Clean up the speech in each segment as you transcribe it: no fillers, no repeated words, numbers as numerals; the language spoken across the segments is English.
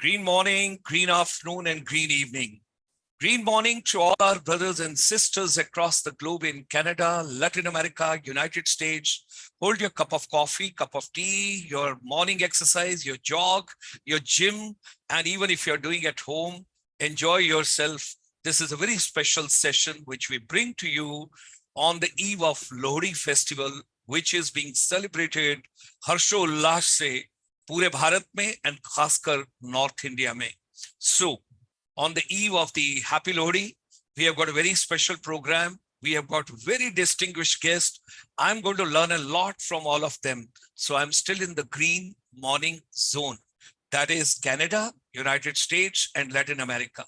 Green morning, green afternoon, and green evening. Green morning to all our brothers and sisters across the globe in Canada, Latin America, United States. Hold your cup of coffee, cup of tea, your morning exercise, your jog, your gym, and even if you're doing at home, enjoy yourself. This is a very special session which we bring to you on the eve of Lohri festival, which is being celebrated हर्षोल्लास से पूरे भारत में and खासकर North India में. So, on the eve of the Happy Lohri, we have got a very special program. We have got very distinguished guests. I'm going to learn a lot from all of them. So I'm still in the green morning zone. That is Canada, United States, and Latin America.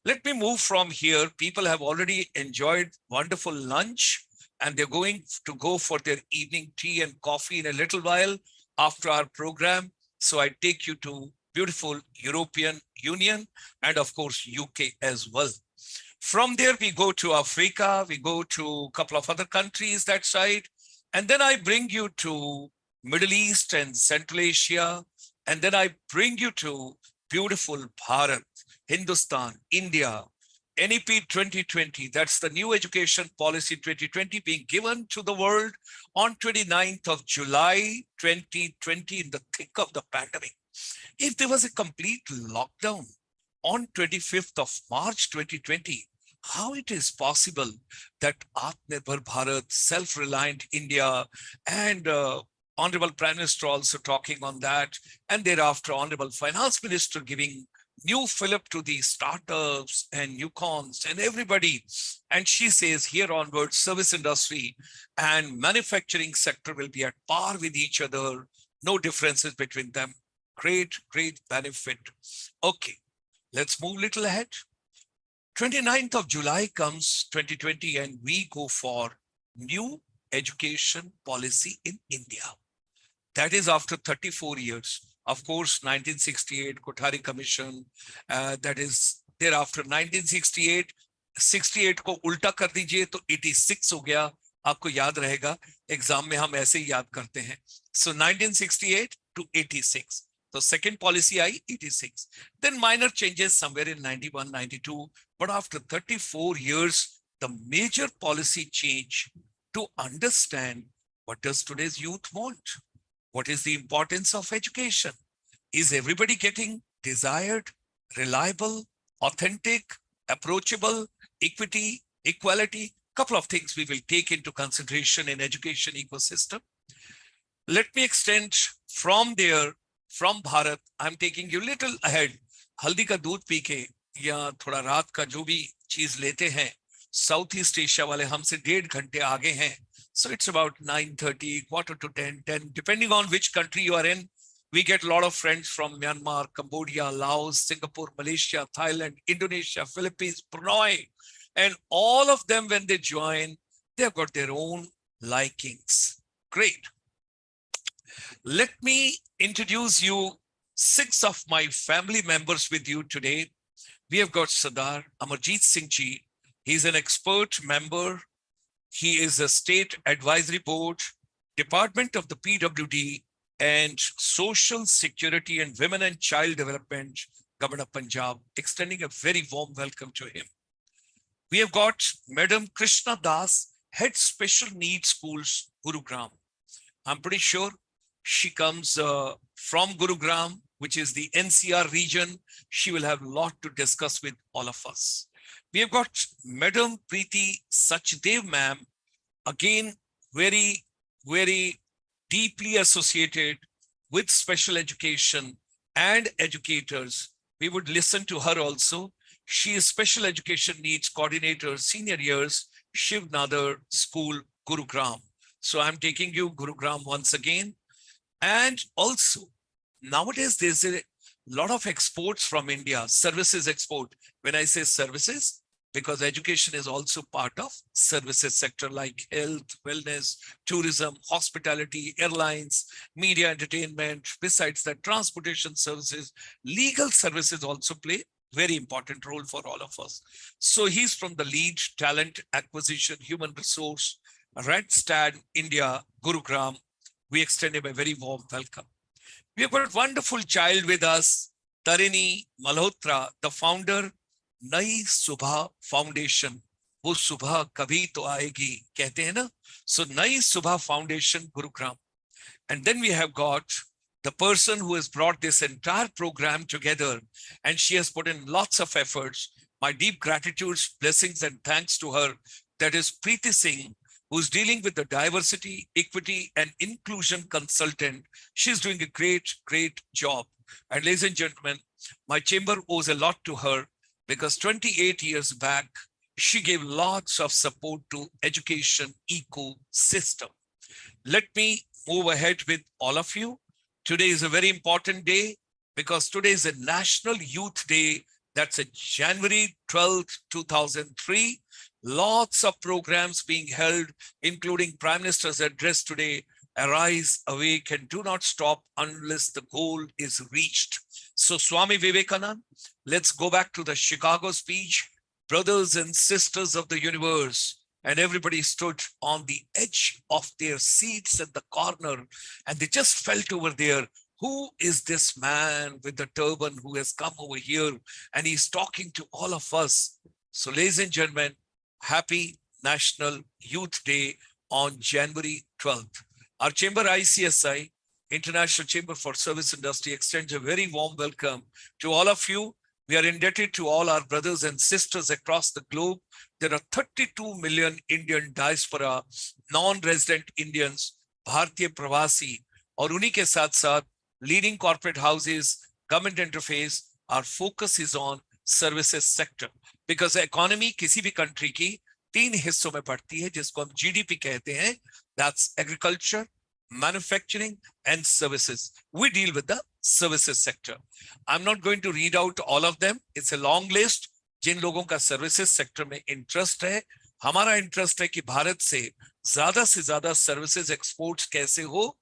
Let me move from here. People have already enjoyed wonderful lunch, and they're going to go for their evening tea and coffee in a little while after our program. So I take you to beautiful European Union and of course UK as well. From there we go to Africa, we go to a couple of other countries that side, and then I bring you to Middle East and Central Asia, and then I bring you to beautiful Bharat, Hindustan, India, NEP 2020, that's the new education policy 2020 being given to the world on 29th of July 2020 in the thick of the pandemic. If there was a complete lockdown on 25th of March 2020, how it is possible that Atmanirbhar Bharat, self-reliant India, and Honorable Prime Minister also talking on that, and thereafter Honorable Finance Minister giving new fillip to the startups and newcons and everybody. And she says here onwards, service industry and manufacturing sector will be at par with each other, no differences between them. Great benefit. Okay, let's move a little ahead. 29th of July comes 2020 and we go for new education policy in India. That is after 34 years. Of course, 1968 Kothari Commission, that is thereafter 1968, 68 को उल्टा कर दीजिए तो 86 हो गया. आपको याद रहेगा, एग्जाम में हम ऐसे ही याद करते हैं. So 1968 to 86. So second policy I 86. Then minor changes somewhere in 91, 92. But after 34 years, the major policy change to understand what does today's youth want? What is the importance of education? Is everybody getting desired, reliable, authentic, approachable, equity, equality? Couple of things we will take into consideration in education ecosystem. Let me extend from there. From Bharat, I'm taking you little ahead. हल्दी का दूध P के या थोड़ा रात का जो भी चीज लेते हैं, साउथ ईस्ट एशिया वाले हमसे 1.5 घंटे आगे हैं. So it's about 9:30, quarter to 10, 10, depending on which country you are in. We get a lot of friends from Myanmar, Cambodia, Laos, Singapore, Malaysia, Thailand, Indonesia, Philippines, Brunei, and all of them when they join, they've got their own likings. Great. Let me introduce you 6 of my family members with you today. We have got Sardar Amarjit Singh ji. He's an expert member. He is a state advisory board, department of the PWD and Social Security and Women and Child Development, Governor of Punjab, extending a very warm welcome to him. We have got Madam Krishna Das, Head Special Needs Schools, Gurugram. I'm pretty sure she comes from Gurugram, which is the NCR region. She will have a lot to discuss with all of us. We have got Ms.Preeti Sachdeva ma'am, again, very deeply associated with special education and educators. We would listen to her also. She is Special Education Needs Coordinator, Senior Years, Shiv Nadar School, Gurugram. So I'm taking you Gurugram once again. And also, nowadays, there's a lot of exports from India, services export. When I say services, because education is also part of services sector like health, wellness, tourism, hospitality, airlines, media, entertainment. Besides that, transportation services, legal services also play very important role for all of us. So he's from the lead talent acquisition, human resource, Randstad, India, Gurugram. We extend him a very warm welcome. We have got a wonderful child with us. Tarini Malhotra, the founder, Nai Subah Foundation. वो सुबह कभी तो आएगी कहते हैं ना. So Nai Subah Foundation, Gurugram. And then we have got the person who has brought this entire program together, and she has put in lots of efforts. My deep gratitude, blessings, and thanks to her. That is Preeti Singh, who's dealing with the diversity, equity, and inclusion consultant. She's doing a great, great job. And ladies and gentlemen, my chamber owes a lot to her because 28 years back, she gave lots of support to education ecosystem. Let me move ahead with all of you. Today is a very important day because today is a National Youth Day. That's a January 12th, 2003. Lots of programs being held, including Prime Minister's address today. Arise, awake, and do not stop unless the goal is reached. So Swami Vivekananda, let's go back to the Chicago speech. Brothers and sisters of the universe, and everybody stood on the edge of their seats at the corner, and they just felt over there, who is this man with the turban who has come over here, and he's talking to all of us. So ladies and gentlemen, happy National Youth Day on January 12th. Our chamber ICSI, International Chamber for Service Industry, extends a very warm welcome to all of you. We are indebted to all our brothers and sisters across the globe. There are 32 million Indian diaspora, non-resident Indians, Bharatiya Pravasi, और उन्हीं के साथ-साथ leading corporate houses, government interface. Our focus is on services sector because economy किसी भी country की तीन हिस्सों में पड़ती है, जिसको हम GDP कहते हैं. That's agriculture, manufacturing, and services. We deal with the services sector. I'm not going to read out all of them. It's a long list. जिन लोगों का सर्विसेज सेक्टर में इंटरेस्ट है, हमारा इंटरेस्ट है कि भारत से ज्यादा सर्विसेज एक्सपोर्ट्स कैसे हो,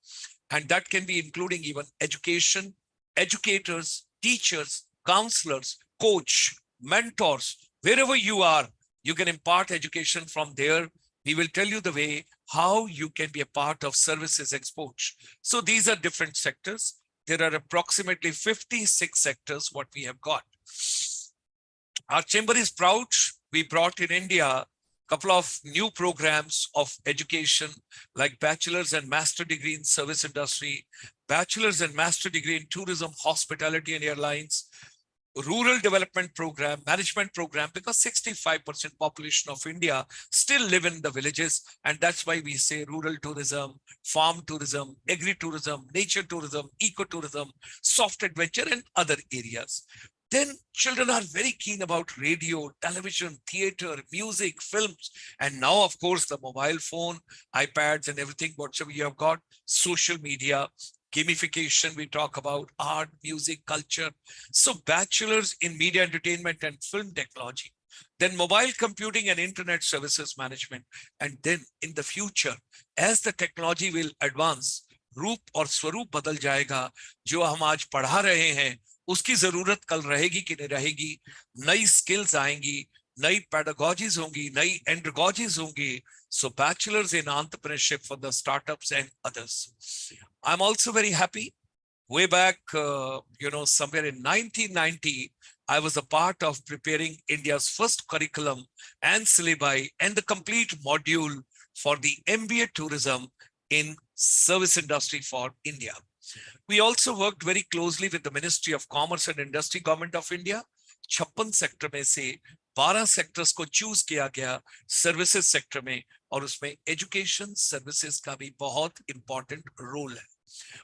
and that can be including even education, educators, teachers, counselors, coach, mentors. Wherever you are, you can impart education from there. We will tell you the way how you can be a part of services exports. So these are different sectors. There are approximately 56 sectors what we have got. Our chamber is proud. We brought in India a couple of new programs of education like bachelor's and master degree in service industry, bachelor's and master degree in tourism, hospitality and airlines, rural development program, management program, because 65% population of India still live in the villages. And that's why we say rural tourism, farm tourism, agri-tourism, nature tourism, eco-tourism, soft adventure and other areas. Then children are very keen about radio, television, theater, music, films. And now, of course, the mobile phone, iPads and everything, whatever you have got, social media, gamification, we talk about art, music, culture. So bachelor's in media entertainment and film technology, then mobile computing and internet services management. And then in the future, as the technology will advance, रूप और स्वरूप बदल जाएगा. जो हम आज पढ़ा रहे हैं उसकी जरूरत कल रहेगी कि नहीं रहेगी. नई स्किल्स आएंगी, नई pedagogies होंगी, नई andragogies होंगी. So bachelors in entrepreneurship for the startups and others. I'm also very happy. Way back, somewhere in 1990, I was a part of preparing India's first curriculum and syllabi and the complete module for the MBA tourism in service industry for India. We also worked very closely with the Ministry of Commerce and Industry, Government of India. 56 sector में से 12 sectors को choose किया गया services sector में, और उसमें education services का भी बहुत इंपॉर्टेंट रोल है.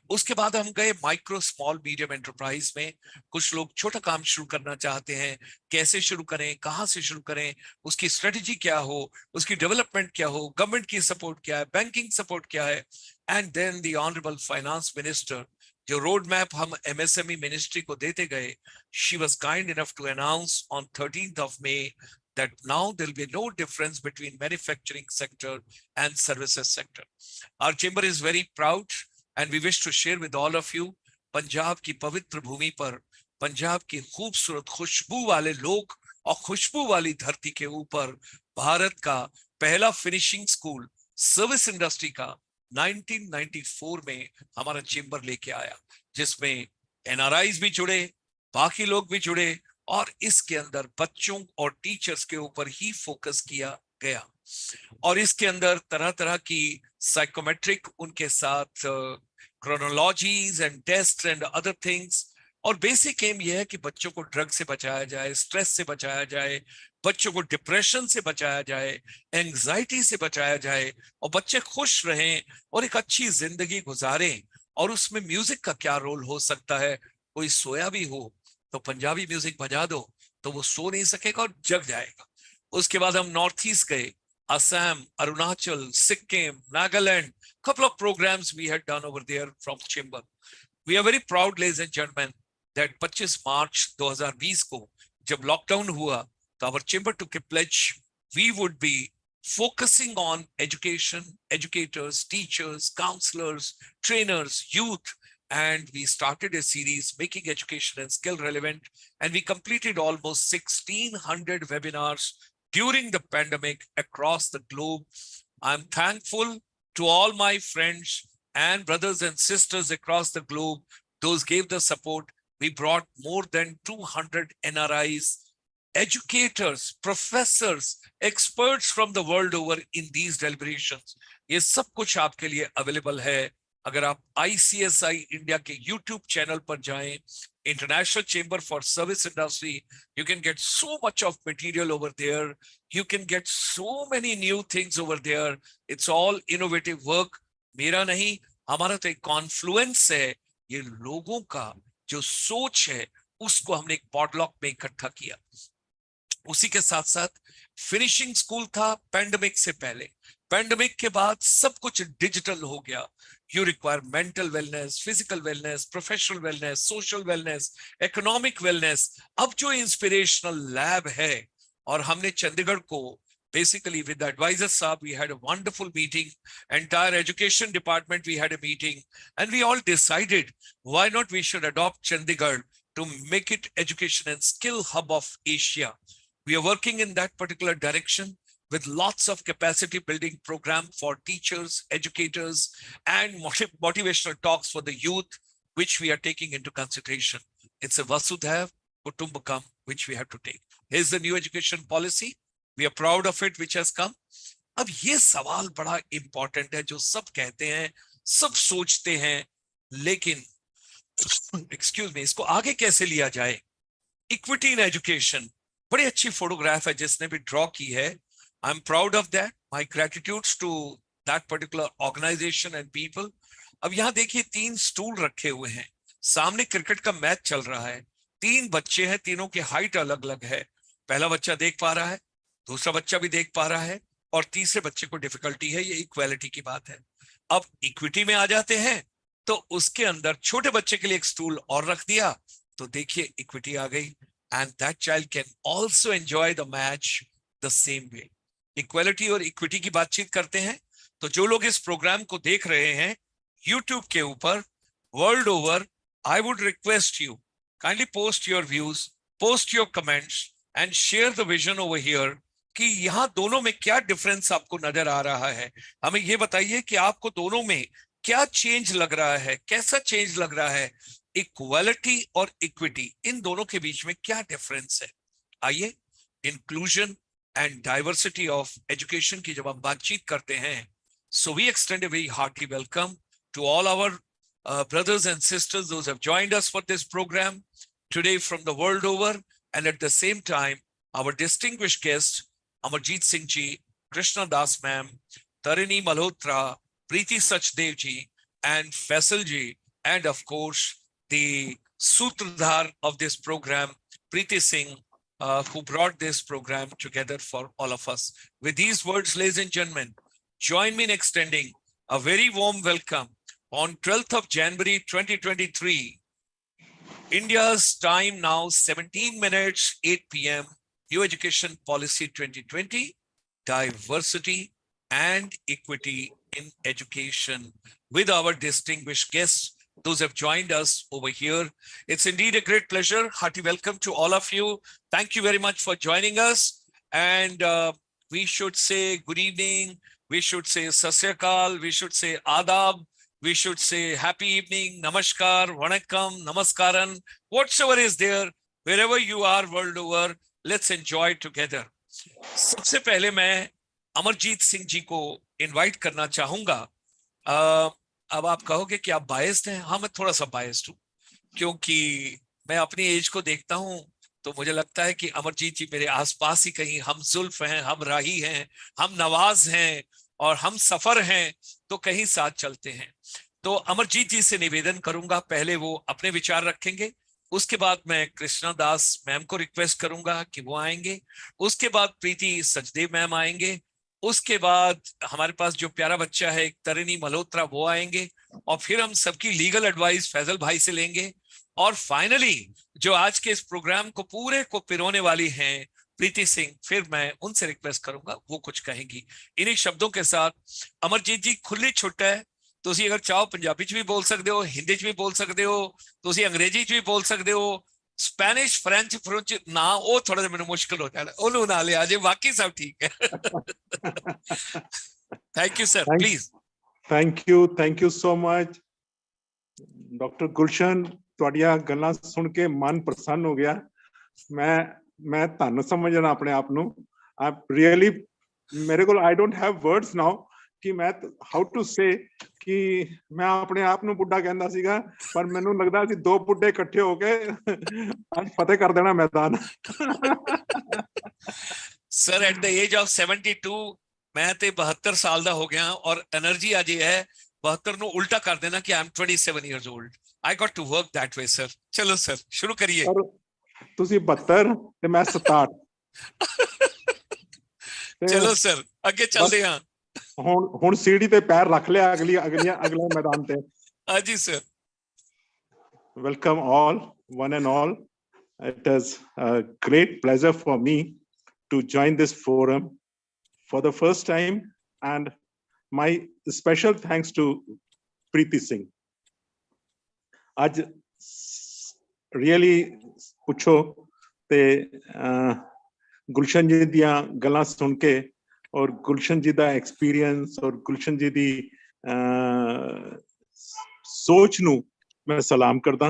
उसके बाद हम गए माइक्रो स्मॉल मीडियम एंटरप्राइज में. कुछ लोग छोटा काम शुरू करना चाहते हैं, कैसे शुरू करें, कहां से शुरू करें, उसकी स्ट्रेटजी क्या हो, उसकी डेवलपमेंट क्या हो, गवर्नमेंट की सपोर्ट क्या है, बैंकिंग सपोर्ट क्या है. And then the honourable finance minister, जो रोड मैप हम एमएसएमई मिनिस्ट्री को देते गए, she was kind enough to announce on 13th of May that now there will be no difference between manufacturing sector and services sector. Our chamber is very proud and we wish to share with all of you, Punjab की पवित्र भूमि पर, पंजाब की खूबसूरत खुशबू वाले लोग और खुशबू वाली धरती के ऊपर भारत का पहला फिनिशिंग स्कूल सर्विस इंडस्ट्री का 1994 में हमारा चेंबर लेके आया, जिसमें एनआरआईज भी जुड़े, बाकी लोग भी जुड़े और इसके अंदर बच्चों और टीचर्स के ऊपर ही फोकस किया गया। और इसके अंदर तरह तरह की साइकोमेट्रिक उनके साथ chronologies and test and other things. और बेसिक एम यह है कि बच्चों को ड्रग से बचाया जाए, स्ट्रेस से बचाया जाए, बच्चों को डिप्रेशन से बचाया जाए, एंग्जाइटी से बचाया जाए, और बच्चे खुश रहें और एक अच्छी जिंदगी गुजारें। और उसमें म्यूजिक का क्या रोल हो सकता है, कोई सोया भी हो तो पंजाबी म्यूजिक बजा दो तो वो सो नहीं सकेगा और जग जाएगा। उसके बाद हम नॉर्थ ईस्ट गए, Assam, Arunachal, Sikkim, Nagaland, couple of programs we had done over there from Chamber. We are very proud, ladies and gentlemen, that 25 March 2020 को जब लॉकडाउन हुआ तो our chamber took a pledge we would be focusing on education, educators, teachers, counselors, trainers, youth, and we started a series making education and skill relevant, and we completed almost 1600 webinars during the pandemic across the globe. I'm thankful to all my friends and brothers and sisters across the globe. Those gave the support. We brought more than 200 NRIs, educators, professors, experts from the world over in these deliberations. ये सब कुछ आपके लिए available है। अगर आप ICSI India के YouTube channel पर जाएं, International Chamber for Service Industry, you can get so much of material over there. You can get so many new things over there. It's all innovative work. मेरा नहीं, हमारा तो एक Confluence है। ये लोगों का जो सोच है उसको हमने एक पॉडलॉक में इकट्ठा किया। उसी के साथ साथ फिनिशिंग स्कूल था पैंडेमिक से पहले। पैंडेमिक के बाद सब कुछ डिजिटल हो गया। You require mental wellness, physical wellness, professional wellness, social wellness, economic wellness. अब जो इंस्पिरेशनल लैब है, और हमने चंडीगढ़ को basically with the advisor sahab, we had a wonderful meeting. Entire education department, we had a meeting, and we all decided why not we should adopt Chandigarh to make it education and skill hub of Asia. We are working in that particular direction with lots of capacity building program for teachers, educators, and motivational talks for the youth, which we are taking into consideration. It's a Vasudhaiv Kutumbakam, which we have to take. Here's the new education policy. We are proud of it, which has come. अब ये सवाल बड़ा important है, जो सब कहते हैं, सब सोचते हैं, लेकिन एक्सक्यूज मी, इसको आगे कैसे लिया जाए? इक्विटी इन एजुकेशन, बड़ी अच्छी फोटोग्राफ है जिसने भी ड्रॉ की है। I'm proud of that. My gratitudes to that particular organization and people. अब यहाँ देखिए 3 स्टूल रखे हुए हैं, सामने क्रिकेट का मैच चल रहा है। 3 बच्चे हैं, तीनों की हाइट अलग अलग है। पहला बच्चा देख पा रहा है, दूसरा बच्चा भी देख पा रहा है, और तीसरे बच्चे को डिफिकल्टी है। ये इक्वालिटी की बात है। अब इक्विटी में आ जाते हैं तो उसके अंदर छोटे बच्चे के लिए एक स्टूल और रख दिया, तो देखिए इक्विटी आ गई, and that child can also enjoy the match the same way. Equality और इक्विटी की बातचीत करते हैं, तो जो लोग इस प्रोग्राम को देख रहे हैं यूट्यूब के ऊपर world over, I would request you kindly post your views, post your comments and share the vision over here कि यहाँ दोनों में क्या डिफरेंस आपको नजर आ रहा है। हमें ये बताइए कि आपको दोनों में क्या चेंज लग रहा है, कैसा चेंज लग रहा है। इक्वालिटी और इक्विटी, इन दोनों के बीच में क्या डिफरेंस है। आइए, inclusion and diversity of education की जब हम बातचीत करते हैं, so we extend a very hearty welcome to all our brothers and sisters those who have joined us for this program today from the world over, and at the same time our distinguished guests Amarjit Singh ji, Krishna Das ma'am, Tarini Malhotra, Preeti Sachdeva ji, and Faisal ji, and of course the Sutradhar of this program, Preeti Singh, who brought this program together for all of us. With these words, ladies and gentlemen, join me in extending a very warm welcome on 12th of January 2023. India's time now 17 minutes 8 p.m. New Education Policy 2020, Diversity and Equity in Education, with our distinguished guests, those who have joined us over here. It's indeed a great pleasure. Hearty welcome to all of you. Thank you very much for joining us. And we should say good evening. We should say Sat Sri Akal. We should say Adab. we should say happy evening, namaskar, vanakkam, namaskaran, whatsoever is there, wherever you are world over, let's enjoy together. सबसे पहले मैं अमरजीत सिंह जी को invite करना चाहूंगा। अब आप कहोगे कि आप बायस्ड हैं। हाँ, मैं थोड़ा सा बायस्ड हूँ, क्योंकि मैं अपनी एज को देखता हूँ तो मुझे लगता है कि अमरजीत जी मेरे आसपास ही कहीं हम जुल्फ हैं, हम राही हैं, हम नवाज हैं और हम सफर हैं, तो कहीं साथ चलते हैं। तो अमरजीत जी से निवेदन करूंगा, पहले वो अपने विचार रखेंगे, उसके बाद मैं कृष्णा दास मैम को रिक्वेस्ट करूंगा कि वो आएंगे, उसके बाद प्रीति सचदेव मैम आएंगे, उसके बाद हमारे पास जो प्यारा बच्चा है तरिणी मल्होत्रा वो आएंगे, और फिर हम सबकी लीगल एडवाइस फैजल भाई से लेंगे, और फाइनली जो आज के इस प्रोग्राम को पूरे को पिरोने वाली हैं प्रीति सिंह, फिर मैं उनसे रिक्वेस्ट करूंगा वो कुछ कहेंगी। इन्हीं शब्दों के साथ अमरजीत जी खुली छुट्ट है, ਤੁਸੀਂ अगर चाहो पंजाबी च भी बोल सकते हो, हिंदी च भी बोल सकते हो, ਤੁਸੀਂ अंग्रेजी च भी बोल सकते हो, स्पैनिश फ्रेंच फ्रेंच ना वो थोड़ा सा मैंने मुश्किल हो जाना, ਉਹਨੂੰ ਨਾ ਲਿਆ ਜੇ, बाकी सब ठीक है। Thank you sir, please. Thank you so much doctor Gulshan, ਤੁਹਾਡੀਆਂ ਗੱਲਾਂ ਸੁਣ ਕੇ ਮਨ ਪ੍ਰਸੰਨ ਹੋ ਗਿਆ। ਮੈਂ ਧੰਨ ਸਮਝਣਾ ਆਪਣੇ ਆਪ ਨੂੰ। I really, ਮੇਰੇ ਕੋਲ I don't have words now ਕਿ ਮੈਂ how to say ਕਿ ਮੈਂ ਆਪਣੇ ਆਪ ਨੂੰ ਬੁੱਢਾ ਕਹਿੰਦਾ ਸੀਗਾ, ਪਰ ਮੈਨੂੰ ਲੱਗਦਾ ਸੀ ਦੋ ਬੁੱਢੇ ਇਕੱਠੇ ਹੋ ਕੇ ਅੱਜ ਫਤਿਹ ਕਰ ਦੇਣਾ ਮੈਦਾਨ। Sir at the age of 72 ਮੈਂ ਤੇ 72 ਸਾਲ ਦਾ ਹੋ ਗਿਆ, ਔਰ એનર્ਜੀ ਅਜੇ ਹੈ 72 ਨੂੰ ਉਲਟਾ ਕਰ ਦੇਣਾ ਕਿ I am 27 years old. I got to work that way, sir. चलो सर शुरू करिए। ਤੁਸੀਂ 72 ਤੇ ਮੈਂ 67। चलो सर ਅੱਗੇ ਚੱਲਦੇ ਹਾਂ। ਹੁਣ ਸੀੜੀ ਤੇ ਪੈਰ ਰੱਖ ਲਿਆ ਅਗਲੇ ਮੈਦਾਨ ਤੇ। ਹਾਂਜੀ sir. Welcome all, one and all. It is a great pleasure for me to join this forum for the first time, and my special thanks to Preeti Singh. ਅੱਜ ਰੀਅਲੀ ਪੁੱਛੋ ਤੇ ਗੁਲਸ਼ਨ ਜੀ ਦੀਆਂ ਗੱਲਾਂ ਸੁਣ ਕੇ, ਔਰ ਗੁਲਸ਼ਨ ਜੀ ਦਾ ਐਕਸਪੀਰੀਅੰਸ ਔਰ ਗੁਲਸ਼ਨ ਜੀ ਦੀ ਸੋਚ ਨੂੰ ਮੈਂ ਸਲਾਮ ਕਰਦਾ।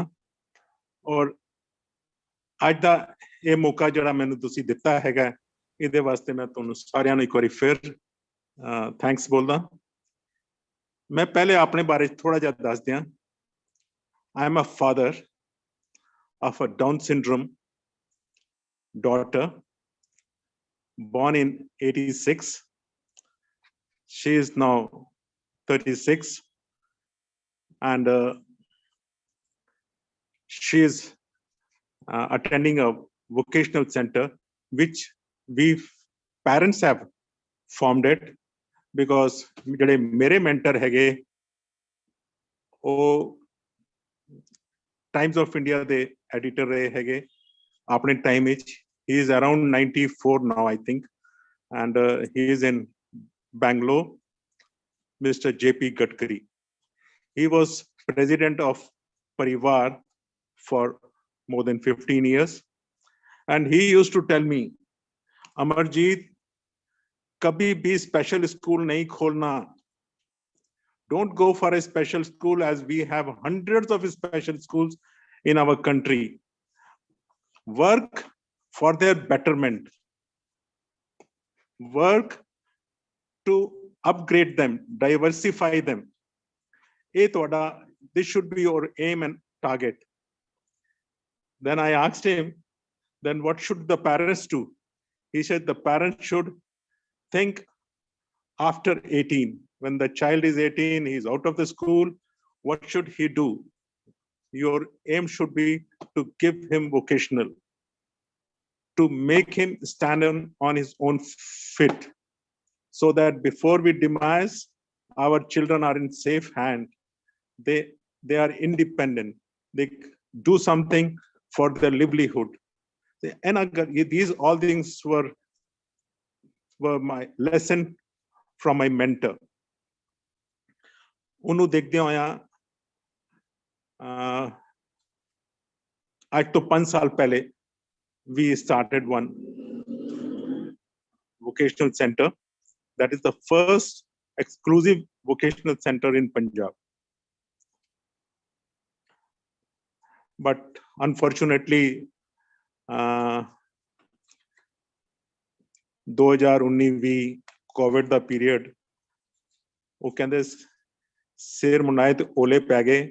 ਔਰ ਅੱਜ ਦਾ ਇਹ ਮੌਕਾ ਜਿਹੜਾ ਮੈਨੂੰ ਤੁਸੀਂ ਦਿੱਤਾ ਹੈਗਾ, ਇਹਦੇ ਵਾਸਤੇ ਮੈਂ ਤੁਹਾਨੂੰ ਸਾਰਿਆਂ ਨੂੰ ਇੱਕ ਵਾਰੀ ਫਿਰ ਥੈਂਕਸ ਬੋਲਦਾ। ਮੈਂ ਪਹਿਲੇ ਆਪਣੇ ਬਾਰੇ ਥੋੜਾ ਜਿਹਾ ਦੱਸ ਦਿਆਂ। I am a father of a Down syndrome daughter, born in 86. She is now 36, and she is attending a vocational center, which we parents have formed it, because ਜਿਹੜੇ ਮੇਰੇ mentor ਹੈਗੇ ਉਹ Times of India ਦੇ editor ਰਹੇ ਹੈਗੇ ਆਪਣੇ time ਵਿੱਚ। He is around 94 now, I think, and he is in Bangalore, Mr. JP Gadkari. He was president of Parivar for more than 15 years, and he used to tell me, Amarjit, kabhi bhi special school nahi kholna. Don't go for a special school, as we have hundreds of special schools in our country. Work for their betterment. Work to upgrade them, diversify them. This should be your aim and target. Then I asked him, then what should the parents do? He said the parents should think after 18. When the child is 18, he's out of the school, what should he do? Your aim should be to give him vocational, to make him stand on his own feet, so that before we demise, our children are in safe hand. They are independent. They do something for their livelihood. And these all things were my lesson from my mentor. ਉਹਨੂੰ ਦੇਖਦੇ ਹੋਇਆ ਅੱਜ ਤੋਂ 5 ਸਾਲ ਪਹਿਲੇ we started one vocational center. That is the first exclusive vocational center in Punjab. but unfortunately 2019-20 Covid the period ਉਹ ਕਹਿੰਦੇ ਸਿਰ ਮੁੰਡਾਏ ਤੇ ਓਲੇ ਪੈ ਗਏ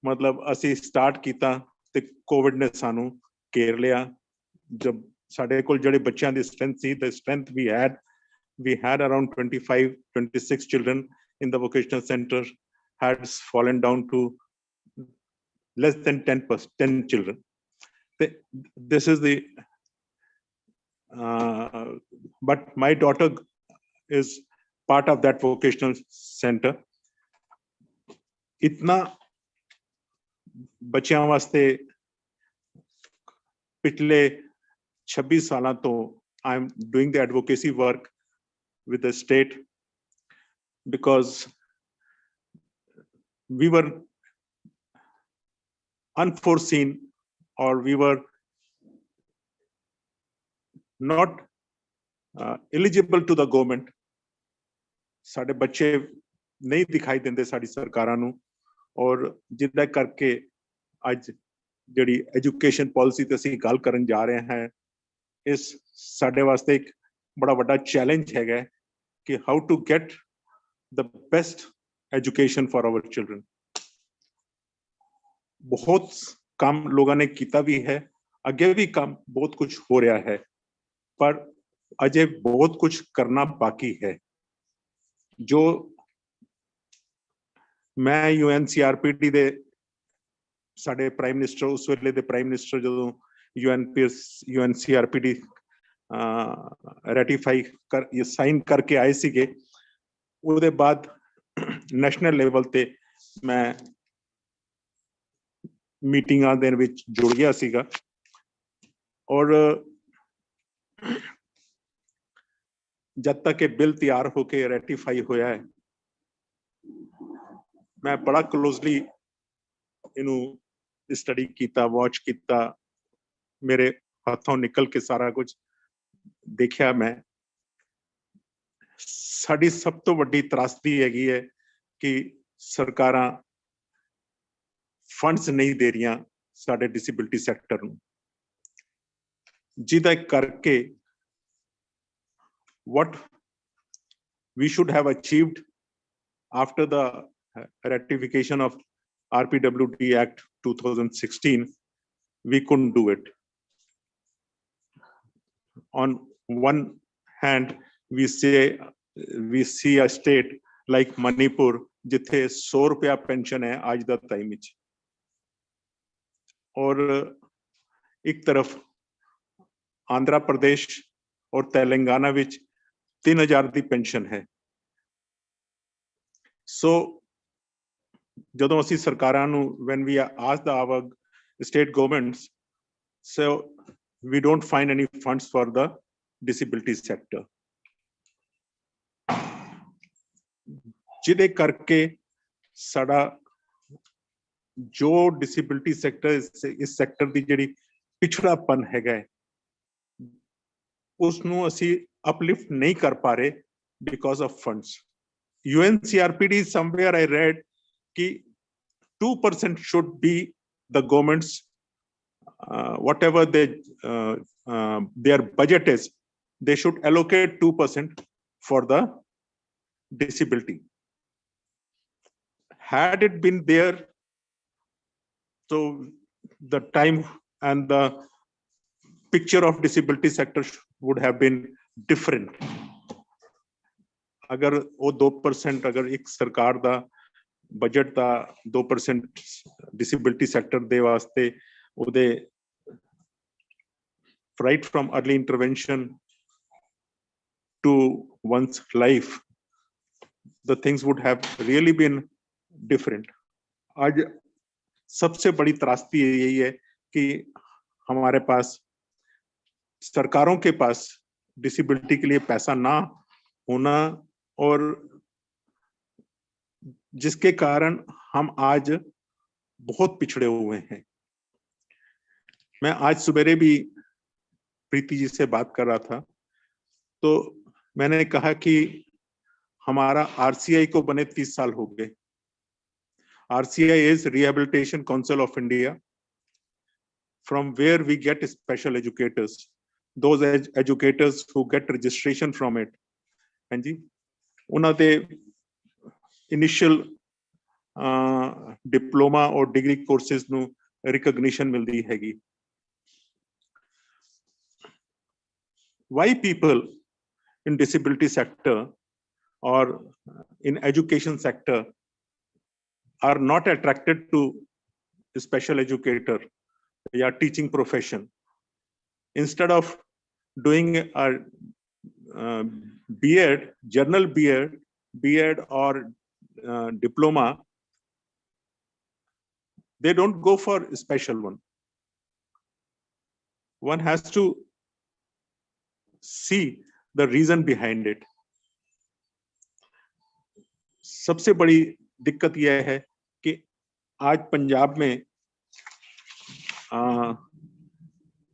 ਮਤਲਬ ਅਸੀਂ ਸਟਾਰਟ ਕੀਤਾ ਤੇ ਕੋਵਿਡ ਨੇ ਸਾਨੂੰ ਘੇਰ ਲਿਆ ਜਦ ਸਾਡੇ ਕੋਲ ਜਿਹੜੇ ਬੱਚਿਆਂ ਦੀ strength C the strength we had around 25-26 children in the vocational center had fallen down to less than 10 children. This is the but my daughter is part of that vocational center. इतना बच्चों वास्ते पिछले 26 सालों तो I am doing the advocacy work with the state because we were unforeseen or we were not eligible to the government. साडे बच्चे नहीं दिखाई देंदे साडी सरकारां नूं और जिद्दां करके अज जिहड़ी एजुकेशन पॉलिसी ते असीं गल करन जा रहे हैं इस साडे वास्ते एक बड़ा वड्डा चैलेंज हैगा कि how to get the best education for our children. बहुत काम लोगों ने किया भी है, आगे भी काम बहुत कुछ हो रहा है, पर अजय बहुत कुछ करना बाकी है. जो मैं यूएनसीआरपीडी दे साडे प्राइम मिनिस्टर उस वेले दे प्राइम मिनिस्टर जो यूएनसीआरपीडी रेटिफाई कर ये साइन करके आए सीगे ਉਹਦੇ बाद नेशनल लेवल ते मैं मीटिंगां ਦੇ ਵਿੱਚ ਜੁੜ ਗਿਆ ਸੀਗਾ और जब तक ये बिल तैयार होके रेटिफाई होया है मैं बड़ा क्लोजली इनू स्टडी किया वॉच किया मेरे हाथों निकल के सारा कुछ देखा. मैं साडी सब तो वड्डी त्रासदी हैगी है कि सरकारां फंड्स नहीं दे रही साडे डिसेबिलिटी सैक्टर नूं जिहदा करके what we should have achieved after the ratification of RPWD Act 2016, we couldn't do it. On one hand, we see a state like Manipur, जिथे 100 रुपया पेंशन है आज दा टाइम विच, और एक तरफ आंध्र प्रदेश और तेलंगाना विच 3000 दी पेंशन है. सो जदों असी सरकारां नूं when we ask our state governments, so we don't find any funds for the disability sector. जिदे करके साडा जो डिसेबिलिटी सेक्टर इस सेक्टर दी जिहड़ी पिछड़ापन हैगा उसनूं असी uplift नहीं कर पा रहे because of funds. UNCRPD somewhere I read कि 2% should be the government's whatever their budget is, they should allocate 2% for the disability. Had it been there, so the time and the picture of disability sector would have been different. अगर वो 2% अगर एक सरकार दा budget दा 2% disability sector दे वास्ते उदे right from early intervention to one's life, the things would have really been different. आज सबसे बड़ी त्रासदी यही है कि हमारे पास सरकारों के पास डिसेबिलिटी के लिए पैसा ना होना और जिसके कारण हम आज बहुत पिछड़े हुए हैं. मैं आज सवेरे भी प्रीति जी से बात कर रहा था तो मैंने कहा कि हमारा आरसीआई को बने 30 साल हो गए. RCI is rehabilitation council of India from where we get special educators, those educators who get registration from it. And जी, उन्हां दे initial diploma or degree courses ਨੂੰ recognition ਮਿਲਦੀ ਹੈਗੀ. Why people in disability sector or in education sector are not attracted to special educator or teaching profession? Instead of doing a B.Ed, general B.Ed or diploma, they don't go for a special one. One has to see the reason behind it. सबसे बड़ी दिक्कत यह है कि आज पंजाब में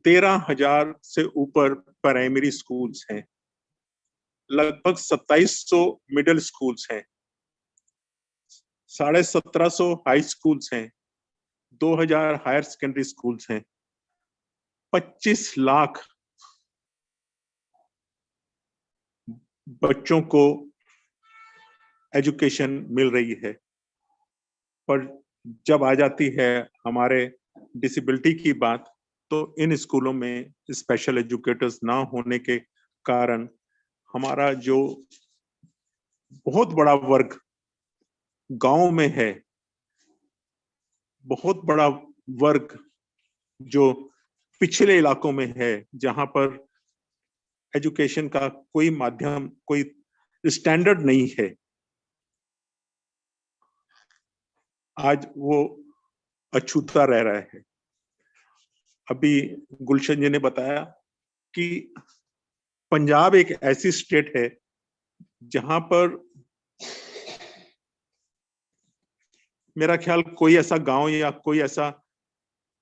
13,000 से ऊपर प्राइमरी स्कूल्स हैं, लगभग 2700 मिडिल स्कूल्स हैं, 1750 हाई स्कूल्स हैं, 2000 हायर सेकेंडरी स्कूल्स हैं, 25 लाख बच्चों को एजुकेशन मिल रही है। पर जब आ जाती है हमारे डिसेबिलिटी की बात, तो इन स्कूलों में स्पेशल एजुकेटर्स ना होने के कारण हमारा जो बहुत बड़ा वर्ग गांव में है, बहुत बड़ा वर्ग जो पिछले इलाकों में है, जहां पर एजुकेशन का कोई माध्यम, कोई स्टैंडर्ड नहीं है, आज वो अछूता रह रहा है। अभी गुलशन जी ने बताया कि पंजाब एक ऐसी स्टेट है जहां पर मेरा ख्याल कोई ऐसा गांव या कोई ऐसा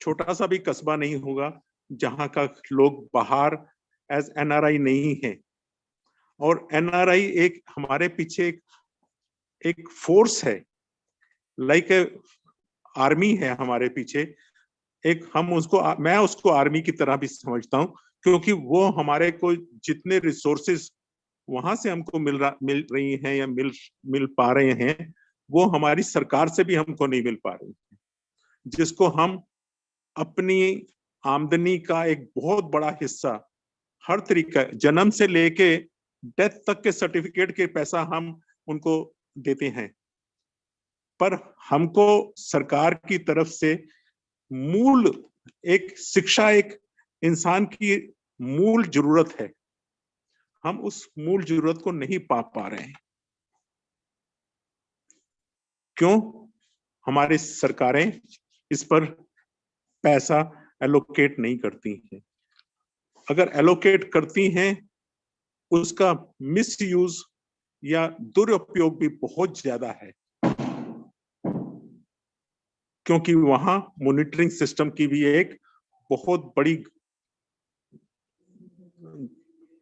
छोटा सा भी कस्बा नहीं होगा जहां का लोग बाहर एज एनआरआई नहीं है। और एनआरआई एक हमारे पीछे एक फोर्स है, लाइक आर्मी है हमारे पीछे। एक हम उसको, मैं उसको आर्मी की तरह भी समझता हूं, क्योंकि वो हमारे को जितने रिसोर्सेज वहां से हमको मिल रही हैं या मिल पा रहे हैं, वो हमारी सरकार से भी हमको नहीं मिल पा रही है, जिसको हम अपनी आमदनी का एक बहुत बड़ा हिस्सा, हर तरीका, जन्म से लेके डेथ तक के सर्टिफिकेट के पैसा हम उनको देते हैं। पर हमको सरकार की तरफ से मूल एक शिक्षा, एक इंसान की मूल जरूरत है, हम उस मूल जरूरत को नहीं पा रहे हैं। क्यों? हमारी सरकारें इस पर पैसा एलोकेट नहीं करती हैं। अगर एलोकेट करती हैं, उसका मिसयूज या दुरुपयोग भी बहुत ज्यादा है, क्योंकि वहां मॉनिटरिंग सिस्टम की भी एक बहुत बड़ी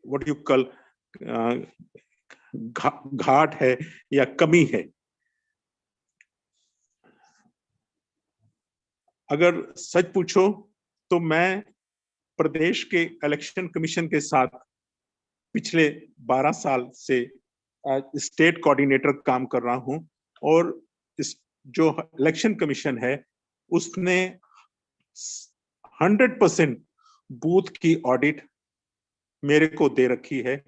व्हाट यू कॉल घाट है या कमी है। अगर सच पूछो तो मैं प्रदेश के इलेक्शन कमीशन के साथ पिछले 12 साल से स्टेट कोऑर्डिनेटर काम कर रहा हूं, और इस जो इलेक्शन कमीशन है उसने 100% बूथ की ऑडिट मेरे को दे रखी है।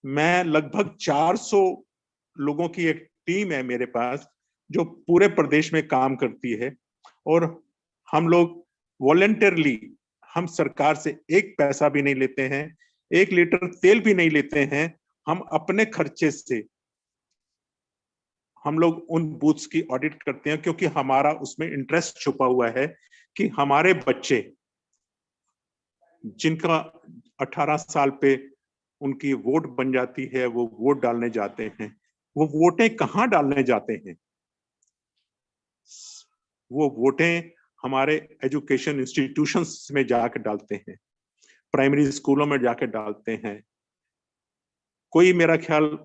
मैं लगभग 400 लोगों की एक टीम है मेरे पास जो पूरे प्रदेश में काम करती है, और हम लोग वॉलंटियरली, हम सरकार से एक पैसा भी नहीं लेते हैं, 1 लीटर तेल भी नहीं लेते हैं, हम अपने खर्चे से हम लोग उन बूथ्स की ऑडिट करते हैं, क्योंकि हमारा उसमें इंटरेस्ट छुपा हुआ है कि हमारे बच्चे जिनका 18 साल पे उनकी वोट बन जाती है, वो वोट डालने जाते हैं, वो वोटें कहाँ डालने जाते हैं? वो वोटें हमारे एजुकेशन इंस्टीट्यूशंस में जाकर डालते हैं, प्राइमरी स्कूलों में जाकर डालते हैं। कोई मेरा ख्याल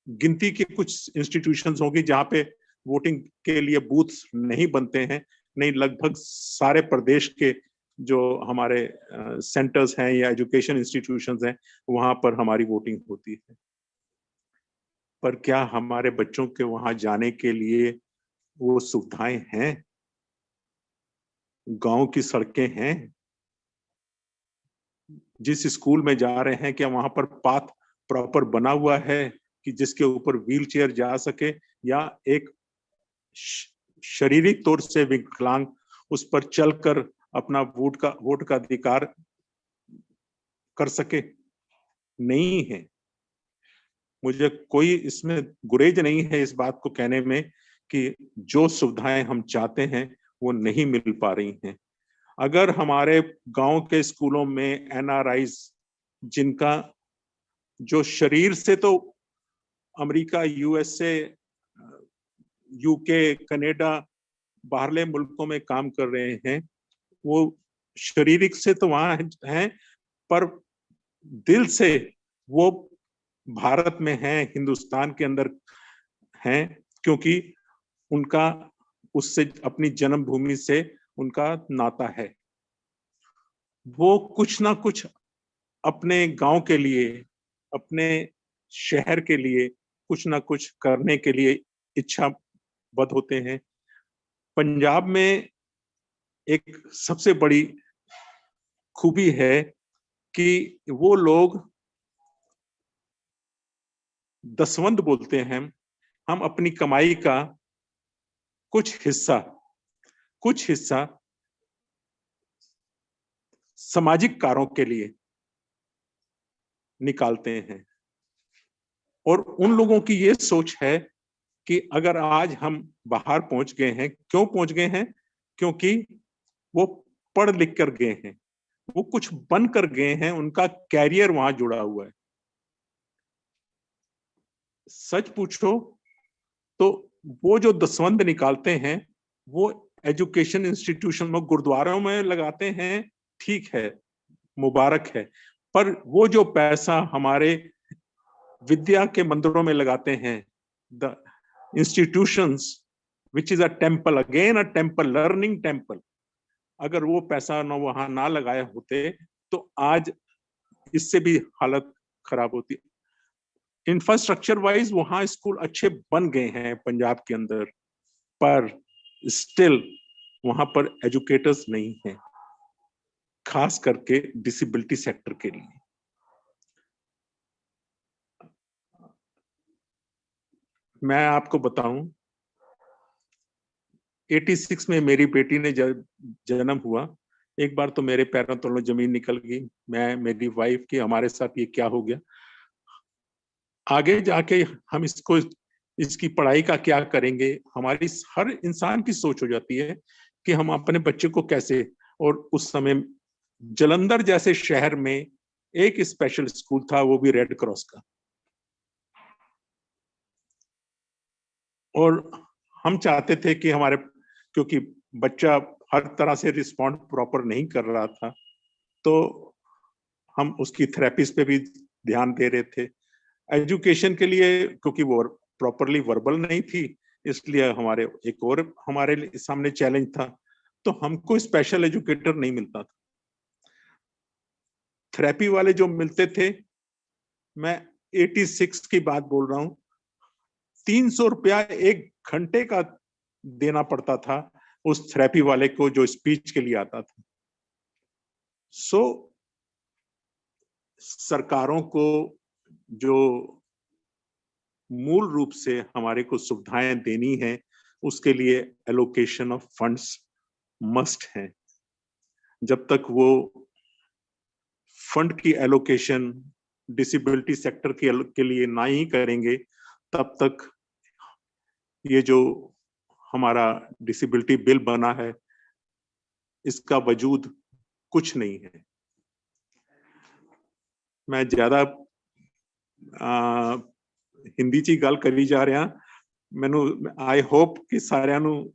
गिनती के कुछ इंस्टीट्यूशंस होंगी जहां पे वोटिंग के लिए बूथ्स नहीं बनते हैं, नहीं, लगभग सारे प्रदेश के जो हमारे सेंटर्स हैं या एजुकेशन इंस्टीट्यूशंस हैं, वहां पर हमारी वोटिंग होती है। पर क्या हमारे बच्चों के वहां जाने के लिए वो सुविधाएं हैं? गांव की सड़कें हैं? जिस स्कूल में जा रहे हैं क्या वहां पर पाथ प्रॉपर बना हुआ है कि जिसके ऊपर व्हील चेयर जा सके, या एक शारीरिक तौर से विकलांग उस पर चलकर अपना वोट का अधिकार कर सके? नहीं है। मुझे कोई इसमें गुरेज नहीं है इस बात को कहने में कि जो सुविधाएं हम चाहते हैं वो नहीं मिल पा रही हैं। अगर हमारे गांव के स्कूलों में एनआरआईज, जिनका जो शरीर से तो अमेरिका, यूएसए, यूके, कनाडा, बाहरले मुल्कों में काम कर रहे हैं, वो शारीरिक से तो वहां हैं, पर दिल से वो भारत में हैं, हिंदुस्तान के अंदर हैं, क्योंकि उनका उससे, अपनी जन्मभूमि से उनका नाता है। वो कुछ ना कुछ अपने गांव के लिए, अपने शहर के लिए कुछ ना कुछ करने के लिए इच्छाबद्ध होते हैं। पंजाब में एक सबसे बड़ी खूबी है कि वो लोग दसवंध बोलते हैं। हम अपनी कमाई का कुछ हिस्सा सामाजिक कार्यों के लिए निकालते हैं। और उन लोगों की ये सोच है कि अगर आज हम बाहर पहुंच गए हैं, क्यों पहुंच गए हैं? क्योंकि वो पढ़ लिख कर गए हैं, वो कुछ बन कर गए हैं, उनका कैरियर वहां जुड़ा हुआ है। सच पूछो तो वो जो दसवंध निकालते हैं वो एजुकेशन इंस्टीट्यूशन में, गुरुद्वारों में लगाते हैं, ठीक है, मुबारक है। पर वो जो पैसा हमारे विद्या के मंदिरों में लगाते हैं, the institutions which is a temple, again a temple, learning temple, अगर वो पैसा न वहां ना लगाए होते तो आज इससे भी हालत खराब होती। इंफ्रास्ट्रक्चर वाइज वहां स्कूल अच्छे बन गए हैं पंजाब के अंदर, पर स्टिल वहां पर एजुकेटर्स नहीं हैं, खास करके डिसेबिलिटी सेक्टर के लिए। मैं आपको बताऊं, 86 में मेरी बेटी ने जन्म हुआ, एक बार तो मेरे पैरों तलों जमीन निकल गई। मैं, मेरी वाइफ की, हमारे साथ ये क्या हो गया। आगे जाके हम इसकी पढ़ाई का क्या करेंगे, हमारी हर इंसान की सोच हो जाती है कि हम अपने बच्चे को कैसे। और उस समय जालंधर जैसे शहर में एक स्पेशल स्कूल था, वो भी रेड क्रॉस का, और हम चाहते थे कि हमारे, क्योंकि बच्चा हर तरह से रिस्पॉन्ड प्रॉपर नहीं कर रहा था, तो हम उसकी थेरेपिस्ट पे भी ध्यान दे रहे थे। एजुकेशन के लिए, क्योंकि वो प्रॉपरली वर्बल नहीं थी, इसलिए हमारे एक और हमारे सामने चैलेंज था, तो हमको स्पेशल एजुकेटर नहीं मिलता था। थेरेपी वाले जो मिलते थे, मैं 86 की बात बोल रहा हूं, 300 रुपया एक घंटे का देना पड़ता था उस थेरेपी वाले को जो स्पीच के लिए आता था। सो सरकारों को जो मूल रूप से हमारे को सुविधाएं देनी है, उसके लिए एलोकेशन ऑफ फंड्स मस्ट है। जब तक वो फंड की एलोकेशन डिसेबिलिटी सेक्टर के लिए ना ही करेंगे, तब तक ये जो हमारा डिसेबिलिटी बिल बना है, इसका वजूद कुछ नहीं है। मैं ज्यादा हिंदी ची गल करी जा रहा, मैनू आई होप कि सारिਆਂ ਨੂੰ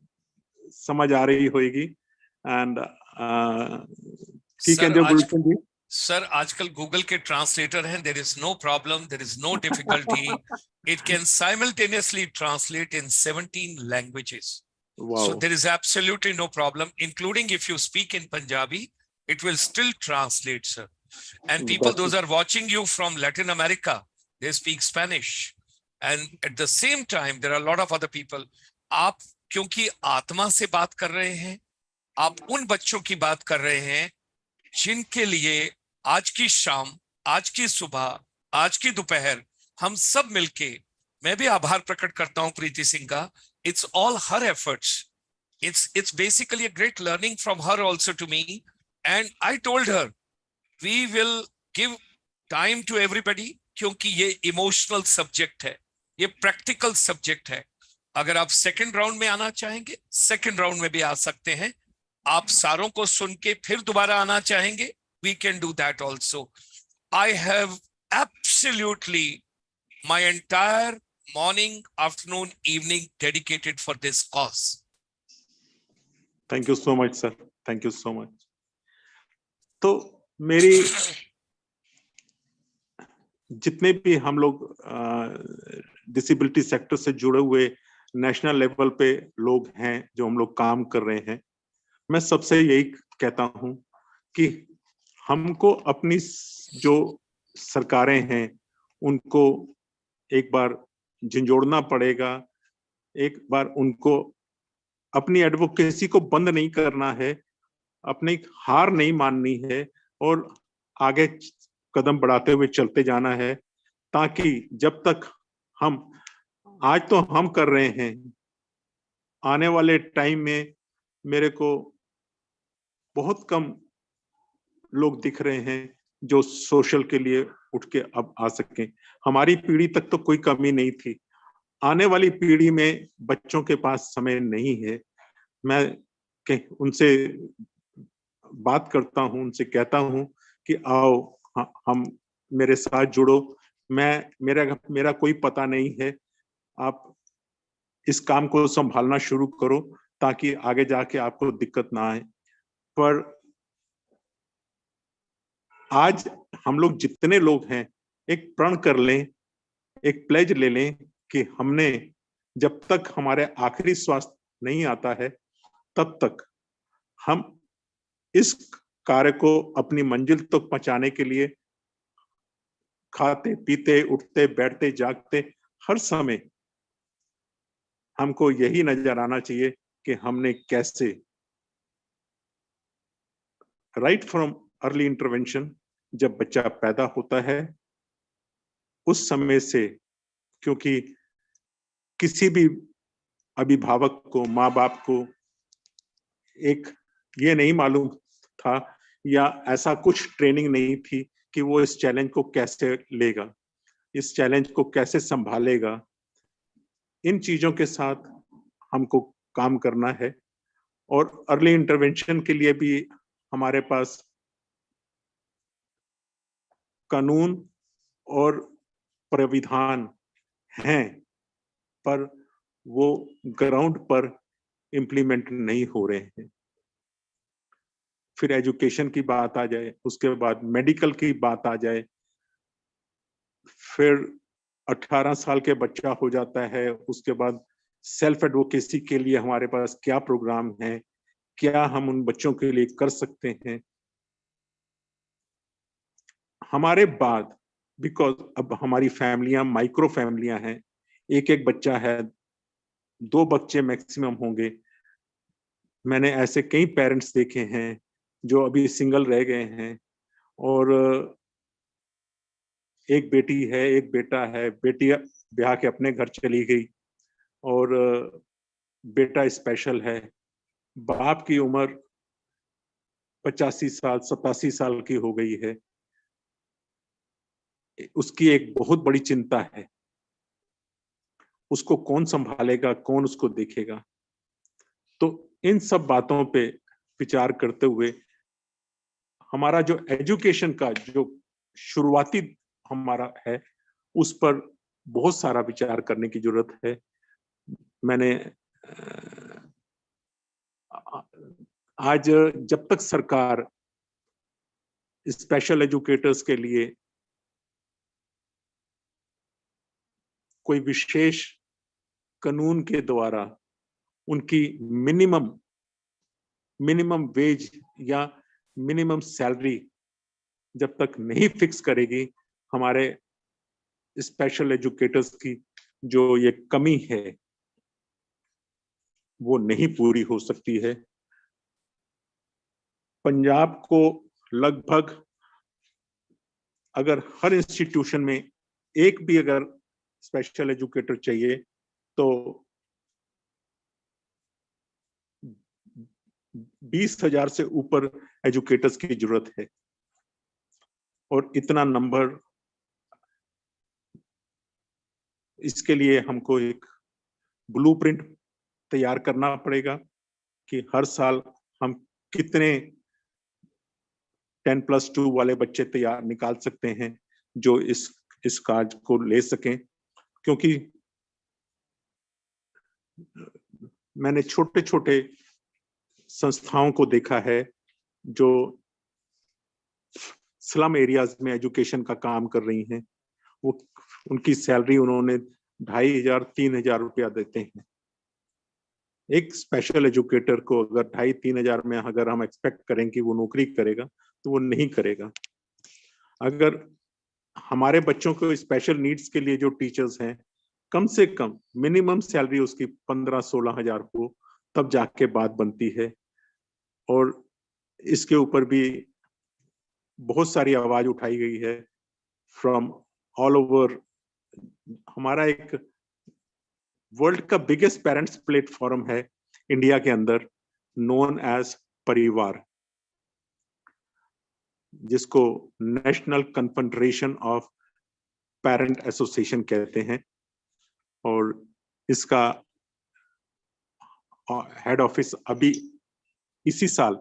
समझ आ रही होगी। एंड की कहंदे हो गुलशन जी? सर आजकल गूगल के ट्रांसलेटर हैं, there is no problem, there is no difficulty, it can simultaneously translate in 17 languages. Wow. So there is absolutely no problem, including if you speak in Punjabi, it will still translate, sir. And people, That's- those are watching you from Latin America, they speak Spanish. And at the same time, there are a lot of other people. आप क्योंकि आत्मा से बात कर रहे हैं, आप उन बच्चों की बात कर रहे हैं जिनके लिए आज की शाम, आज की सुबह, आज की दोपहर हम सब मिलके, मैं भी आभार प्रकट करता हूं प्रीति सिंह का. It's all her efforts. It's basically a great learning from her also to me. And I told her, we will give time to everybody क्योंकि ये इमोशनल सब्जेक्ट है, ये प्रैक्टिकल सब्जेक्ट है. अगर आप सेकंड राउंड में आना चाहेंगे, सेकंड राउंड में भी आ सकते हैं. आप सारों को सुन के फिर दोबारा आना चाहेंगे, we can do that also. I have absolutely my entire morning, afternoon, evening dedicated for this cause. Thank you so much, sir. Thank you so much. तो मेरी जितने भी हम लोग डिसेबिलिटी सेक्टर से जुड़े हुए नेशनल लेवल पे लोग हैं, जो हम लोग काम कर रहे हैं, मैं सबसे यही कहता हूं कि हमको अपनी जो सरकारें हैं उनको एक बार झंझोड़ना पड़ेगा, एक बार उनको अपनी एडवोकेसी को बंद नहीं करना है, अपनी हार नहीं माननी है और आगे कदम बढ़ाते हुए चलते जाना है, ताकि जब तक हम आज तो हम कर रहे हैं, आने वाले टाइम में मेरे को बहुत कम लोग दिख रहे हैं जो सोशल के लिए उठ के अब आ सकें. हमारी पीढ़ी तक तो कोई कमी नहीं थी, आने वाली पीढ़ी में बच्चों के पास समय नहीं है. मैं उनसे बात करता हूं, उनसे कहता हूं कि आओ हम मेरे साथ जुड़ो. मेरा कोई पता नहीं है, आप इस काम को संभालना शुरू करो ताकि आगे जाके आपको दिक्कत ना आए. पर आज हम लोग जितने लोग हैं, एक प्रण कर लें, एक प्लेज ले लें कि हमने जब तक हमारे आखिरी श्वास नहीं आता है तब तक हम इस कार्य को अपनी मंजिल तक पहुंचाने के लिए खाते पीते उठते बैठते जागते हर समय हमको यही नजर आना चाहिए कि हमने कैसे राइट फ्रॉम अर्ली इंटरवेंशन, जब बच्चा पैदा होता है उस समय से, क्योंकि किसी भी अभिभावक को, माँ बाप को एक ये नहीं मालूम था या ऐसा कुछ ट्रेनिंग नहीं थी कि वो इस चैलेंज को कैसे लेगा, इस चैलेंज को कैसे संभालेगा. इन चीजों के साथ हमको काम करना है और अर्ली इंटरवेंशन के लिए भी हमारे पास कानून और प्राविधान हैं, पर वो ग्राउंड पर इम्प्लीमेंट नहीं हो रहे हैं. फिर एजुकेशन की बात आ जाए, उसके बाद मेडिकल की बात आ जाए, फिर 18 साल के बच्चा हो जाता है, उसके बाद सेल्फ एडवोकेसी के लिए हमारे पास क्या प्रोग्राम है, क्या हम उन बच्चों के लिए कर सकते हैं. हमारे बाद, बिकॉज अब हमारी फैमिलियां माइक्रो फैमिलियां हैं, एक एक बच्चा है, 2 बच्चे मैक्सिमम होंगे. मैंने ऐसे कई पेरेंट्स देखे हैं जो अभी सिंगल रह गए हैं और एक बेटी है, एक बेटा है, बेटी ब्याह के अपने घर चली गई और बेटा स्पेशल है. बाप की उम्र 85 साल 87 साल की हो गई है. उसकी एक बहुत बड़ी चिंता है, उसको कौन संभालेगा, कौन उसको देखेगा. तो इन सब बातों पे विचार करते हुए हमारा जो एजुकेशन का जो शुरुआती हमारा है, उस पर बहुत सारा विचार करने की जरूरत है. मैंने आज जब तक सरकार स्पेशल एजुकेटर्स के लिए कोई विशेष कानून के द्वारा उनकी मिनिमम वेज या मिनिमम सैलरी जब तक नहीं फिक्स करेगी, हमारे स्पेशल एजुकेटर्स की जो ये कमी है वो नहीं पूरी हो सकती है। पंजाब को लगभग अगर हर इंस्टीट्यूशन में एक भी अगर स्पेशल एजुकेटर चाहिए तो 20,000 से ऊपर एजुकेटर्स की जरूरत है, और इतना नंबर, इसके लिए हमको एक ब्लूप्रिंट तैयार करना पड़ेगा कि हर साल हम कितने 10+2 वाले बच्चे तैयार निकाल सकते हैं जो इस कार्य को ले सकें। क्योंकि मैंने छोटे छोटे संस्थाओं को देखा है जो स्लम एरियाज में एजुकेशन का काम कर रही हैं, वो उनकी सैलरी उन्होंने 2,500-3,000 रुपया देते हैं। एक स्पेशल एजुकेटर को अगर 2,500-3,000 में अगर हम एक्सपेक्ट करें कि वो नौकरी करेगा तो वो नहीं करेगा। अगर हमारे बच्चों को स्पेशल नीड्स के लिए जो टीचर्स हैं, कम से कम मिनिमम सैलरी उसकी 15-16 हजार हो, तब जाके बात बनती है। और इसके ऊपर भी बहुत सारी आवाज उठाई गई है फ्रॉम ऑल ओवर। हमारा एक वर्ल्ड का बिगेस्ट पेरेंट्स प्लेटफॉर्म है इंडिया के अंदर, नोन एज परिवार, जिसको national confederation of parent association कहते हैं। और इसका हेड ऑफिस अभी इसी साल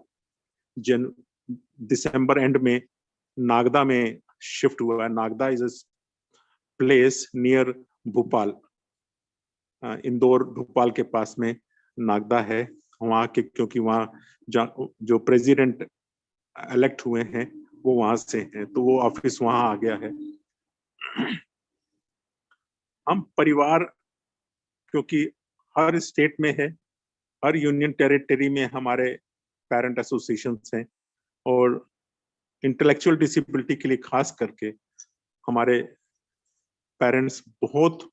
दिसंबर एंड में नागदा में शिफ्ट हुआ है। Nagda is a place near Bhopal, Indore Bhopal के पास में नागदा है। वहाँ के, क्योंकि वहाँ जो प्रेसिडेंट इलेक्ट हुए हैं वो वहां से हैं, तो वो ऑफिस वहां आ गया है। हम परिवार, क्योंकि हर स्टेट में है, हर यूनियन टेरिटरी में हमारे पेरेंट एसोसिएशंस हैं, और इंटेलेक्चुअल डिसेबिलिटी के लिए खास करके हमारे पेरेंट्स बहुत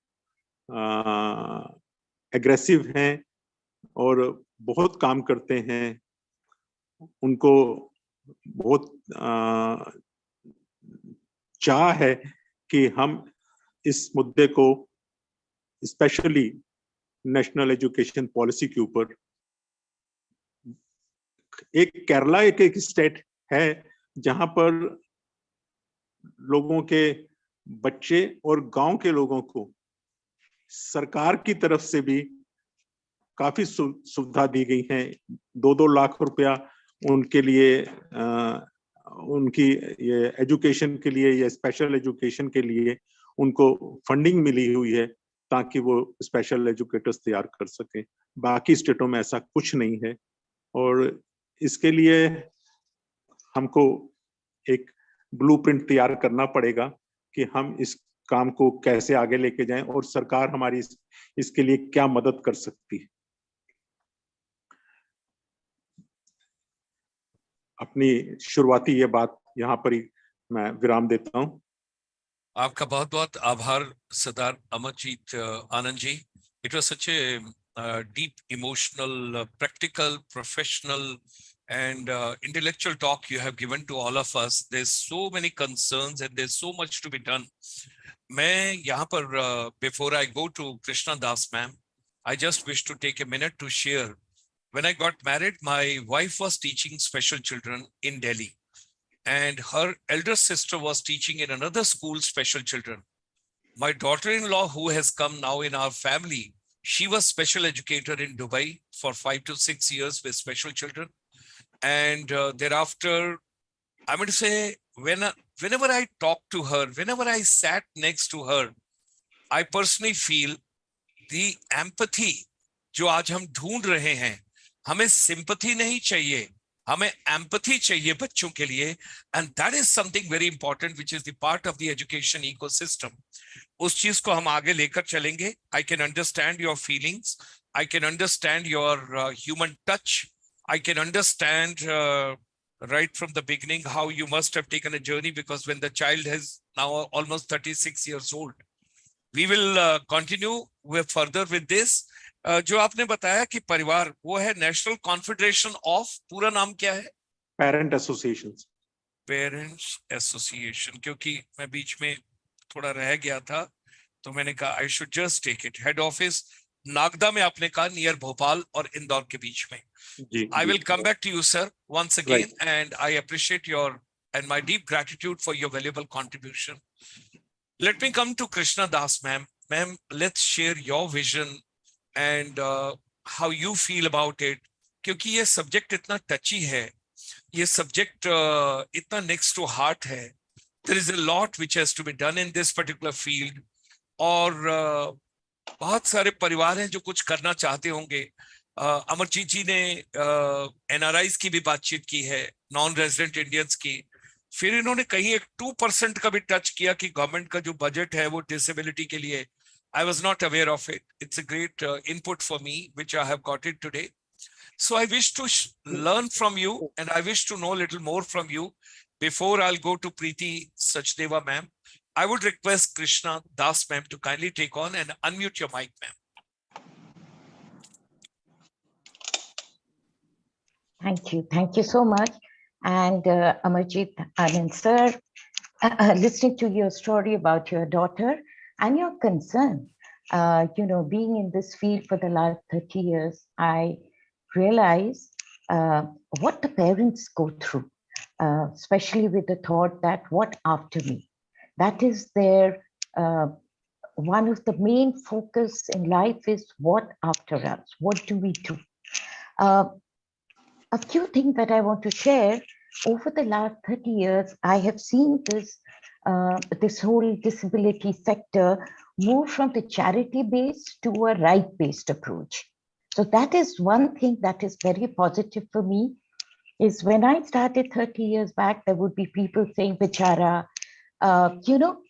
एग्रेसिव हैं और बहुत काम करते हैं। उनको बहुत चाह है कि हम इस मुद्दे को, स्पेशली नेशनल एजुकेशन पॉलिसी के ऊपर, एक केरला एक स्टेट है जहां पर लोगों के बच्चे और गांव के लोगों को सरकार की तरफ से भी काफी सुविधा दी गई है। 2-2 लाख रुपया उनके लिए, उनकी ये एजुकेशन के लिए या स्पेशल एजुकेशन के लिए उनको फंडिंग मिली हुई है ताकि वो स्पेशल एजुकेटर्स तैयार कर सके। बाकी स्टेटों में ऐसा कुछ नहीं है, और इसके लिए हमको एक ब्लूप्रिंट तैयार करना पड़ेगा कि हम इस काम को कैसे आगे लेके जाएं और सरकार हमारी इसके लिए क्या मदद कर सकती है। अपनी शुरुआती ये बात यहाँ पर ही मैं विराम देता हूँ। आपका बहुत बहुत आभार सरदार Amarjeet Anand ji. It was such a deep, emotional, practical, professional, and intellectual talk you have given to all of us. There's so many concerns and there's so much to be done. मैं यहाँ पर before I go to Krishna Das ma'am, I just wish to take a minute to share. When I got married, my wife was teaching special children in Delhi, and her elder sister was teaching in another school special children. My daughter-in-law, who has come now in our family, she was special educator in Dubai for 5 to 6 years with special children. And thereafter, I'm going to say, whenever I talk to her, whenever I sat next to her, I personally feel the empathy जो आज हम ढूंढ रहे हैं। हमें sympathy नहीं चाहिए, हमें empathy चाहिए बच्चों के लिए, and that is something very important which is the part of the education ecosystem. उस चीज को हम आगे लेकर चलेंगे। I can understand your feelings I can understand your human touch. I can understand right from the beginning how you must have taken a journey, because when the child is now almost 36 years old. We will continue further with this. जो आपने बताया कि परिवार वो है national confederation of, पूरा नाम क्या है? Parent associations. पेरेंट्स एसोसिएशन, क्योंकि मैं बीच में थोड़ा रह गया था तो मैंने कहा I should just take it. Head office Nagda में आपने कहा, नियर भोपाल और इंदौर के बीच में. I will come back to you, sir, once again, and I appreciate your and my deep gratitude for your valuable contribution. Let me come to Krishna Das, ma'am. Ma'am, let's share your vision and how you feel about it. क्योंकि ये subject इतना touchy है, ये subject इतना next to heart है. There is a lot which has to be done in this particular field. और बहुत सारे परिवार हैं जो कुछ करना चाहते होंगे. अमरजीत जी ने एनआरआईज की भी बातचीत की है, नॉन रेजिडेंट इंडियंस की. फिर इन्होंने कहीं एक 2% का भी टच किया कि गवर्नमेंट का जो बजट है वो डिसेबिलिटी के लिए. I was not aware of it. It's a great input for me which I have got it today. So I wish to learn from you, and I wish to know a little more from you. Before I'll go to Preeti Sachdeva ma'am, I would request Krishna Das ma'am to kindly take on and unmute your mic, ma'am. Thank you so much. And Amarjit, Anand sir, listening to your story about your daughter and your concern, being in this field for the last 30 years, I realize what the parents go through, especially with the thought that what after me? That is their, one of the main focus in life is what after us? What do we do? A few things that I want to share. Over the last 30 years, I have seen this, this whole disability sector move from the charity-based to a right-based approach. So that is one thing that is very positive for me, is when I started 30 years back, there would be people saying, Bichara,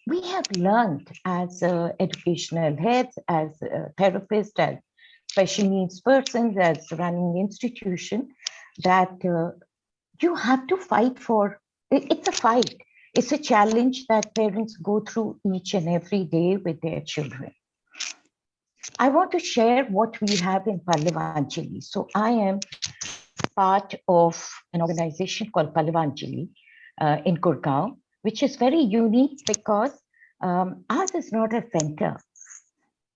we have learned as educational heads, as therapists, as special needs persons, as running institution, that you have to fight for, it's a fight. It's a challenge that parents go through each and every day with their children. I want to share what we have in Pallavanjali. So I am part of an organization called Pallavanjali in Gurugram, which is very unique because ours is not a center.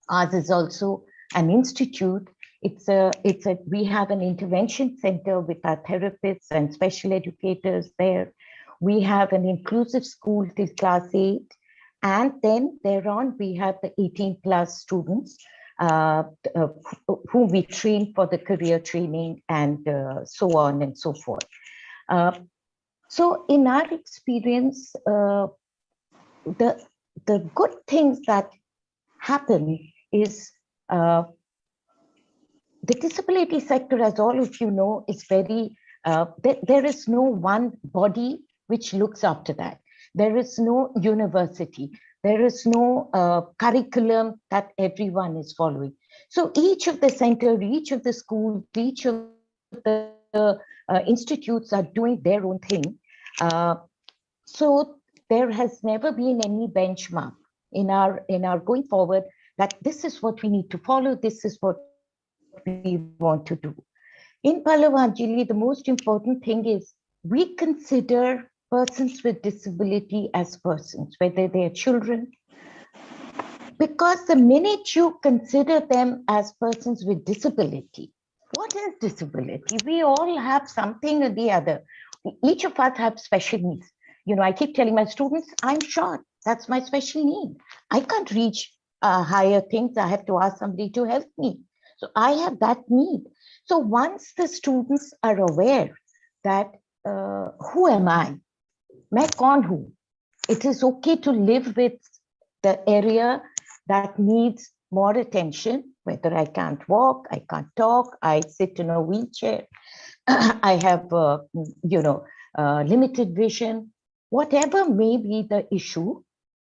Ours is also an institute. We have an intervention center with our therapists and special educators there. We have an inclusive school till class 8. And then thereon, we have the 18 plus students who we train for the career training and so on and so forth. So in our experience, the good things that happen is the disability sector, as all of you know, is very, there is no one body which looks after that. There is no university. There is no curriculum that everyone is following. So each of the center, each of the schools, each of the institutes are doing their own thing. So there has never been any benchmark in our going forward that this is what we need to follow, this is what we want to do. In Pallavanjali, the most important thing is we consider persons with disability as persons, whether they are children, because the minute you consider them as persons with disability, what is disability? We all have something or the other. Each of us have special needs. I keep telling my students, I'm short, that's my special need. I can't reach higher things. I have to ask somebody to help me. So I have that need. So once the students are aware that who am I? Main kaun hu? It is okay to live with the area that needs more attention, whether I can't walk, I can't talk, I sit in a wheelchair, I have, limited vision, whatever may be the issue,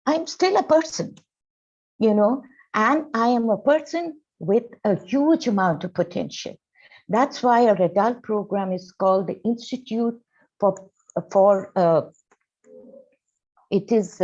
I'm still a person, and I am a person with a huge amount of potential. That's why our adult program is called the Institute for it is,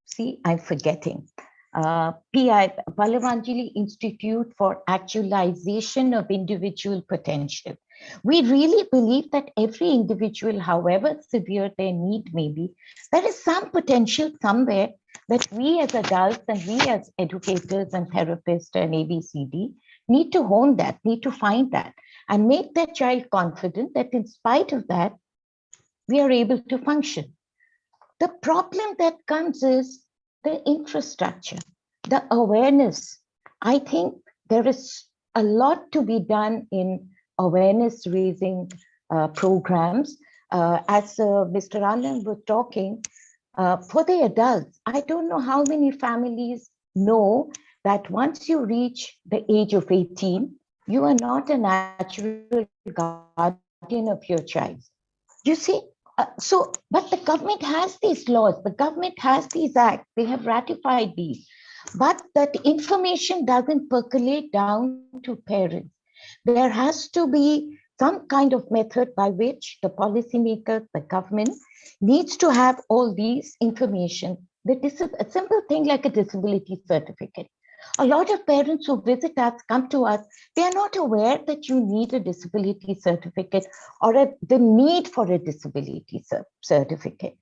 see, I'm forgetting, PI, Balavanjali Institute for Actualization of Individual Potential. We really believe that every individual, however severe their need may be, there is some potential somewhere that we as adults and we as educators and therapists and ABCD need to hone that, need to find that, and make that child confident that in spite of that, we are able to function. The problem that comes is the infrastructure, the awareness. I think there is a lot to be done in awareness raising programs. As Mr. Anand was talking, for the adults, I don't know how many families know that once you reach the age of 18, you are not a natural guardian of your child. You see, but the government has these laws, the government has these acts, they have ratified these, but that information doesn't percolate down to parents. There has to be some kind of method by which the policymakers, the government needs to have all these information. A simple thing like a disability certificate. A lot of parents who visit us, come to us, they are not aware that you need a disability certificate or the need for a disability certificate.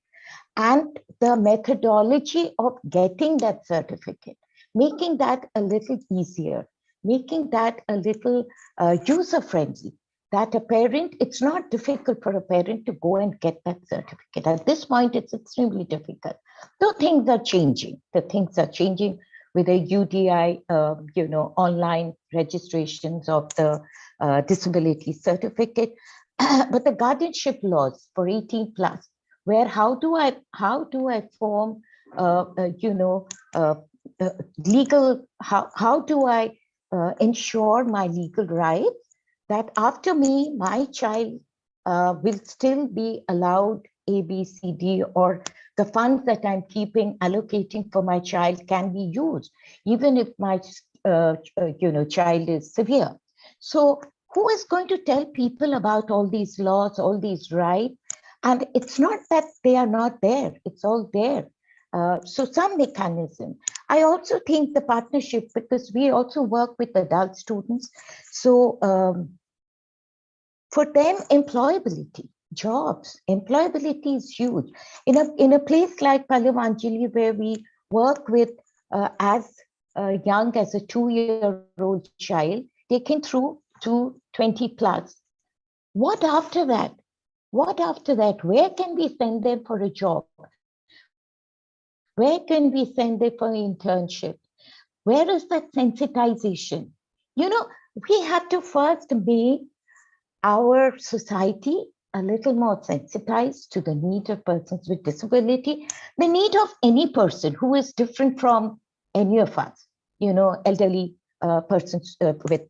And the methodology of getting that certificate, making that a little easier, making that a little user-friendly, that a parent, it's not difficult for a parent to go and get that certificate. At this point, it's extremely difficult. Though things are changing, with a UDI, online registrations of the disability certificate, but the guardianship laws for 18 plus, where how do I form, legal, how do I ensure my legal rights that after me, my child will still be allowed ABCD, or the funds that I'm allocating for my child can be used, even if my child is severe. So who is going to tell people about all these laws, all these rights? And it's not that they are not there, it's all there. So some mechanism. I also think the partnership, because we also work with adult students. So for them, employability, jobs, employability is huge. In a place like Palavanjali, where we work with as young as a 2-year-old child, taken through to 20 plus. What after that? What after that? Where can we send them for a job? Where can we send them for an internship? Where is that sensitization? We have to first make our society a little more sensitized to the need of persons with disability, the need of any person who is different from any of us, elderly persons with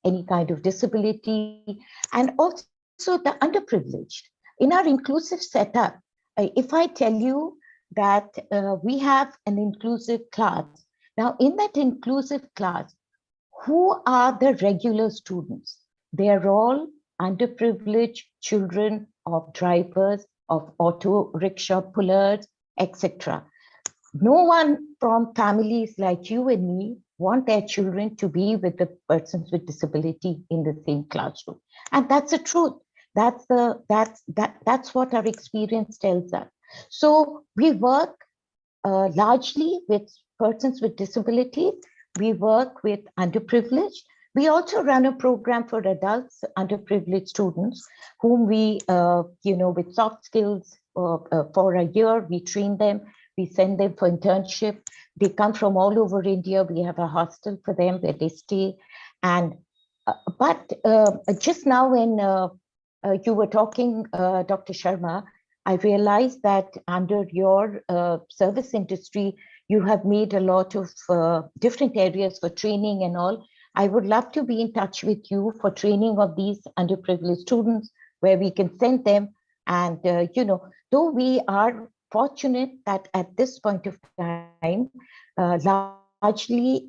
any kind of disability, and also the underprivileged. In our inclusive setup, if I tell you that we have an inclusive class, now in that inclusive class, who are the regular students? They are all underprivileged children of drivers, of auto rickshaw pullers, etc. No one from families like you and me want their children to be with the persons with disability in the same classroom. And that's the truth. That's what our experience tells us. So we work largely with persons with disabilities. We work with underprivileged. We also run a program for adults, underprivileged students, whom we, with soft skills for a year, we train them, we send them for internship. They come from all over India. We have a hostel for them where they stay. And, but just now when you were talking, Dr. Sharma, I realized that under your service industry, you have made a lot of different areas for training and all. I would love to be in touch with you for training of these underprivileged students, where we can send them. And, though we are fortunate that at this point of time, large largely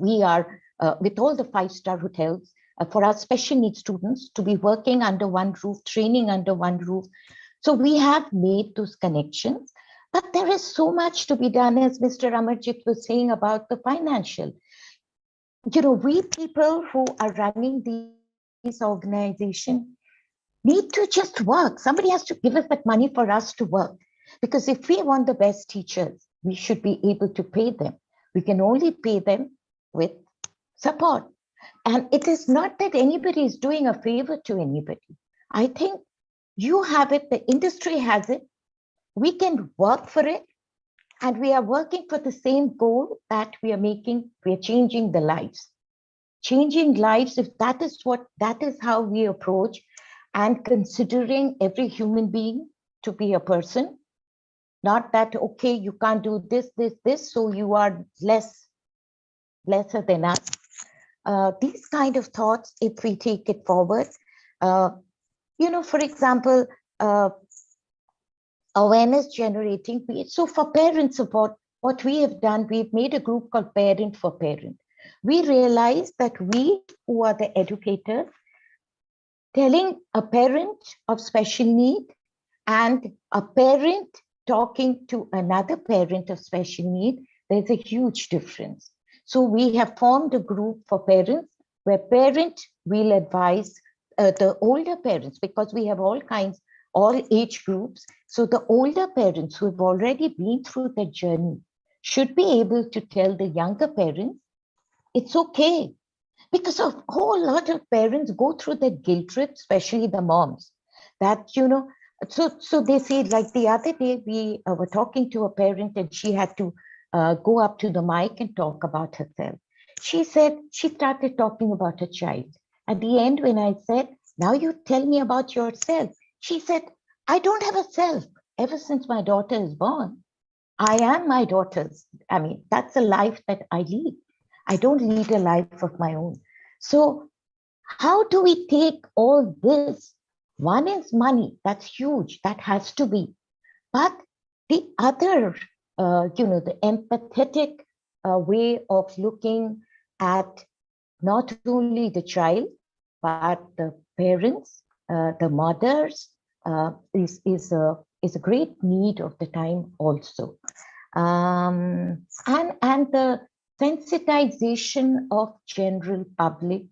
we are with all the 5-star hotels for our special needs students to be working under one roof, training under one roof. So we have made those connections, but there is so much to be done, as Mr. Amarjit was saying about the financial. We people who are running these organizations need to just work. Somebody has to give us that money for us to work. Because if we want the best teachers, we should be able to pay them. We can only pay them with support. And it is not that anybody is doing a favor to anybody. I think you have it, the industry has it, we can work for it, and we are working for the same goal that we are changing the lives. Changing lives, if that is how we approach, and considering every human being to be a person, not that, okay, you can't do this, so you are lesser than us. These kind of thoughts, if we take it forward, for example, awareness generating. So for parent support, what we have done, we've made a group called Parent for Parent. We realize that we who are the educators, telling a parent of special need and a parent talking to another parent of special need, there's a huge difference. So we have formed a group for parents where parent will advise the older parents, because we have all age groups. So the older parents who have already been through the journey should be able to tell the younger parents, it's okay. Because a whole lot of parents go through that guilt trip, especially the moms, that, so they say, like the other day, we were talking to a parent and she had to go up to the mic and talk about herself. She said, she started talking about her child. At the end, when I said, now you tell me about yourself, she said, I don't have a self. Ever since my daughter is born, I am my daughter's. I mean, that's a life that I lead. I don't lead a life of my own. So how do we take all this? One is money, that's huge, that has to be. But the other, the empathetic way of looking at not only the child, but the parents, the mothers, is a great need of the time also. And the sensitization of general public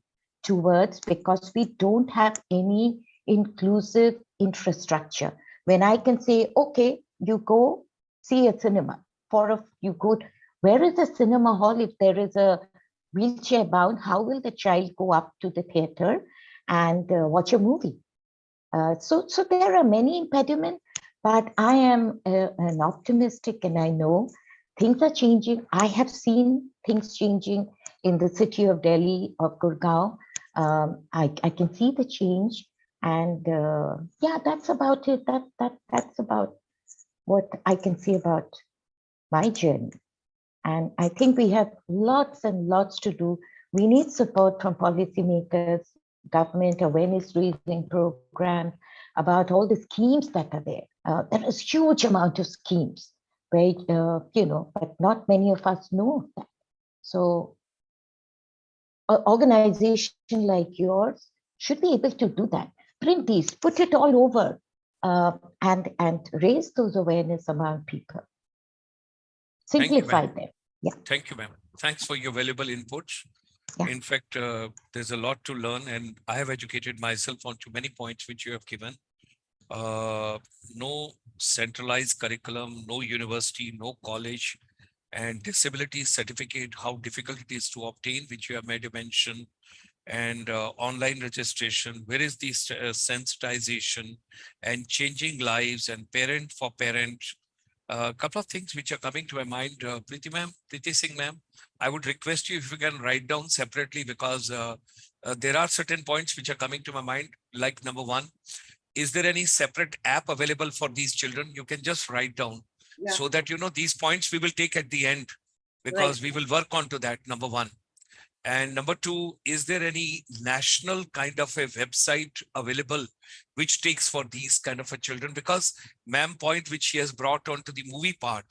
towards, because we don't have any inclusive infrastructure. When I can say, okay, you go see a cinema, where is the cinema hall? If there is a wheelchair bound, how will the child go up to the theater and watch a movie? So there are many impediments, but I am an optimistic, and I know things are changing. I have seen things changing in the city of Delhi, of Gurugram. I can see the change, and yeah, that's about it. That's about what I can say about my journey. And I think we have lots and lots to do. We need support from policymakers, government awareness raising programs about all the schemes that are there. There is huge amount of schemes, right? But not many of us know that. So an organization like yours should be able to do that. Print these, put it all over, and raise those awareness among people. Simplify them. Yeah. Thank you, ma'am. Thanks for your valuable input. Yeah. In fact, there's a lot to learn, and I have educated myself on too many points which you have given. No centralized curriculum, no university, no college, and disability certificate, how difficult it is to obtain, which you have made a mention, and online registration, where is the sensitization and changing lives and parent for parent. A couple of things which are coming to my mind. Preeti Singh ma'am, I would request you if you can write down separately, because there are certain points which are coming to my mind. Like number one, is there any separate app available for these children? You can just write down, so that these points we will take at the end, because we will work on to that, number one. And number two, is there any national kind of a website available which takes for these kind of a children? Because ma'am point which she has brought onto the movie part.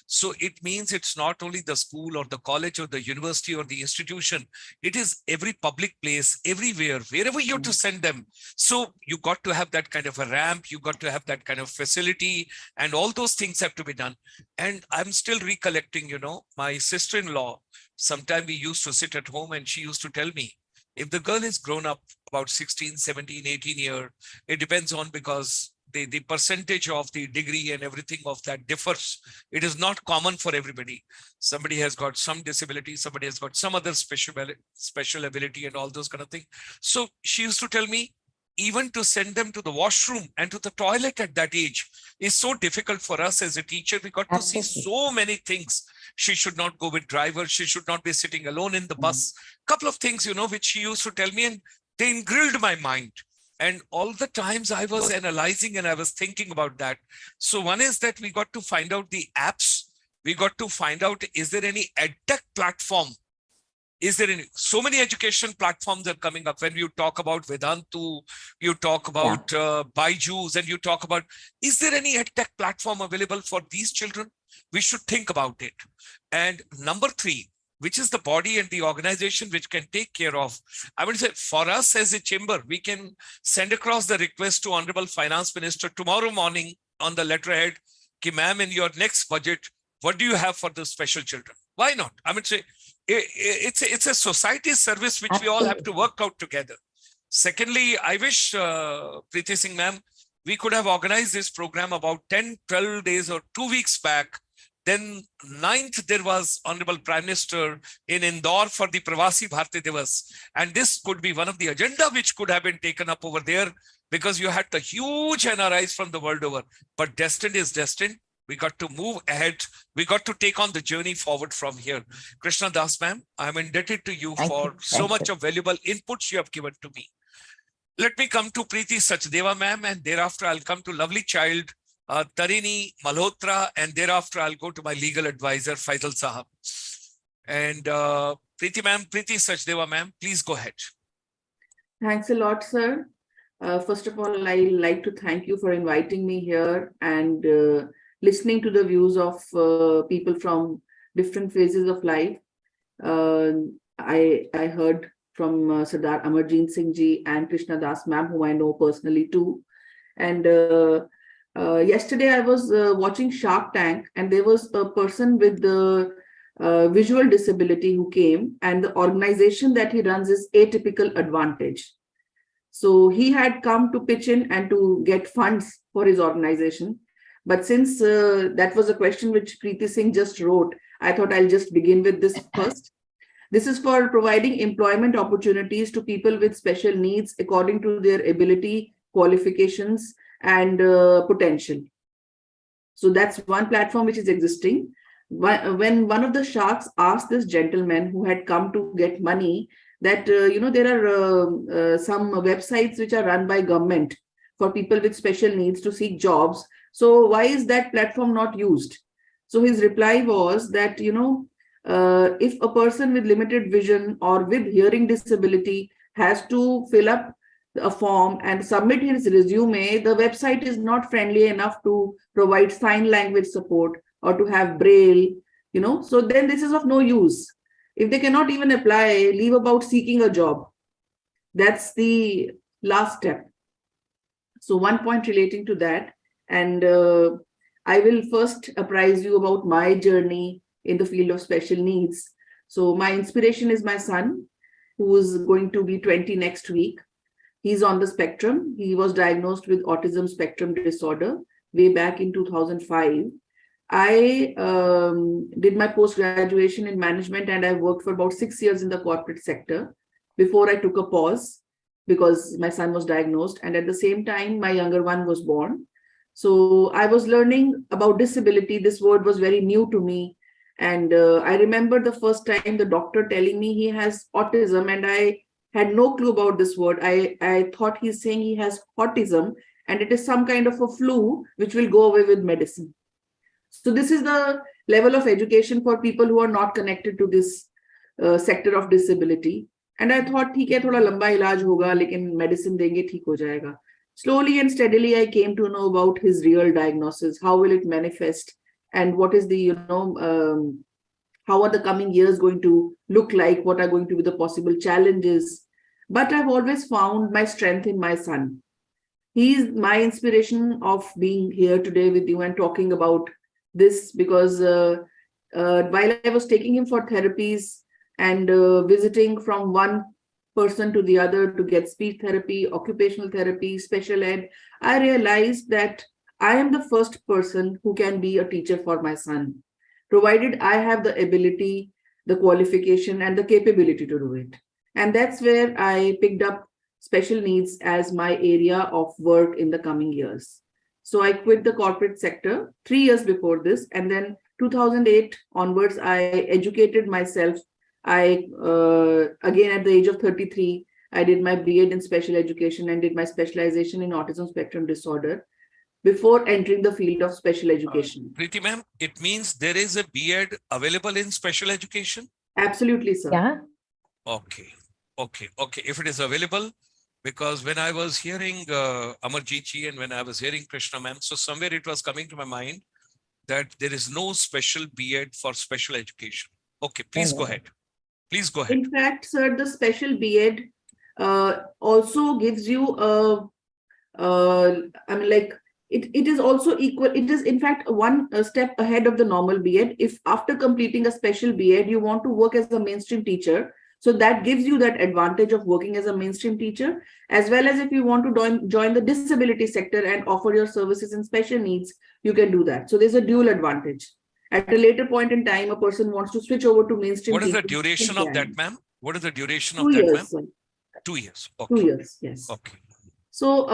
So it means it's not only the school or the college or the university or the institution. It is every public place, everywhere, wherever you have to send them. So you got to have that kind of a ramp. You got to have that kind of facility, and all those things have to be done. And I'm still recollecting, my sister-in-law, sometime we used to sit at home and she used to tell me, if the girl is grown up about 16, 17, 18 years, it depends on, because the percentage of the degree and everything of that differs. It is not common for everybody. Somebody has got some disability, somebody has got some other special ability and all those kind of things. So she used to tell me, even to send them to the washroom and to the toilet at that age is so difficult for us as a teacher. We got to see so many things. She should not go with driver. She should not be sitting alone in the bus. Couple of things, which she used to tell me, and they grilled my mind. And all the times I was analyzing and I was thinking about that. So one is that we got to find out the apps. We got to find out, is there any edtech platform? Is there any? So many education platforms are coming up. When you talk about Vedantu, you talk about Byju's, and you talk about, is there any edtech platform available for these children? We should think about it. And number three, which is the body and the organization which can take care of. I would say for us as a chamber, we can send across the request to Honorable Finance Minister tomorrow morning on the letterhead, ki ma'am, in your next budget, what do you have for the special children? Why not? I would say it's a society service which we all have to work out together. Secondly, I wish, Preeti Singh ma'am, we could have organized this program about 10, 12 days or 2 weeks back. Then 9th, there was Honorable Prime Minister in Indore for the Pravasi Bharati Divas. And this could be one of the agenda which could have been taken up over there, because you had the huge NRIs from the world over. But destined is destined. We got to move ahead. We got to take on the journey forward from here. Krishna Das ma'am, I'm indebted to you for so much of valuable inputs you have given to me. Let me come to Preeti Sachdeva ma'am, and thereafter I'll come to lovely child, Tarini, Malhotra, and thereafter I'll go to my legal advisor, Faisal Sahab. And Preeti ma'am, Preeti Sachdeva ma'am, please go ahead. Thanks a lot, sir. First of all, I'd like to thank you for inviting me here and listening to the views of people from different phases of life. I heard from Sardar Amarjit Singh ji and Krishna Das ma'am, whom I know personally too. And yesterday I was watching Shark Tank, and there was a person with the visual disability who came, and the organization that he runs is Atypical Advantage. So he had come to pitch in and to get funds for his organization. But since that was a question which Preeti Singh just wrote, I thought I'll just begin with this first. This is for providing employment opportunities to people with special needs according to their ability, qualifications, and potential. So that's one platform which is existing. When one of the sharks asked this gentleman who had come to get money that, there are some websites which are run by government for people with special needs to seek jobs. So why is that platform not used? So his reply was that, if a person with limited vision or with hearing disability has to fill up a form and submit his resume, the website is not friendly enough to provide sign language support or to have braille, so then this is of no use. If they cannot even apply, leave about seeking a job. That's the last step. So one point relating to that, and I will first apprise you about my journey in the field of special needs. So my inspiration is my son, who is going to be 20 next week. He's on the spectrum. He was diagnosed with autism spectrum disorder way back in 2005. I did my post-graduation in management, and I worked for about 6 years in the corporate sector before I took a pause because my son was diagnosed. And at the same time, my younger one was born. So I was learning about disability. This word was very new to me. And I remember the first time the doctor telling me he has autism, and I had no clue about this word. I thought he's saying he has autism, and it is some kind of a flu which will go away with medicine. So this is the level of education for people who are not connected to this sector of disability. And I thought, ठीक है, थोड़ा लंबा इलाज होगा, लेकिन medicine देंगे, ठीक हो जाएगा. Slowly and steadily, I came to know about his real diagnosis. How will it manifest? And what is the, how are the coming years going to look like? What are going to be the possible challenges? But I've always found my strength in my son. He is my inspiration of being here today with you and talking about this, because while I was taking him for therapies and visiting from one person to the other to get speech therapy, occupational therapy, special ed, I realized that I am the first person who can be a teacher for my son, provided I have the ability, the qualification, and the capability to do it. And that's where I picked up special needs as my area of work in the coming years. So I quit the corporate sector 3 years before this, and then 2008 onwards, I educated myself. I, again, at the age of 33, I did my B.Ed in special education and did my specialization in autism spectrum disorder before entering the field of special education. Preeti ma'am, it means there is a B.Ed available in special education? Absolutely, sir. Yeah. Okay. If it is available, because when I was hearing Amarjit ji and when I was hearing Krishna ma'am, so somewhere it was coming to my mind that there is no special B.Ed for special education. Okay, please go ahead. Please go ahead. In fact, sir, the special B.Ed also gives you it is also equal. It is in fact one step ahead of the normal B.Ed. If after completing a special B.Ed, you want to work as a mainstream teacher, so that gives you that advantage of working as a mainstream teacher, as well as if you want to join the disability sector and offer your services in special needs, you can do that. So there's a dual advantage. At a later point in time, a person wants to switch over to mainstream. What is the duration of that, ma'am? What is the duration of 2 that, years, ma'am? sir. 2 years. Okay. 2 years, yes. Okay. So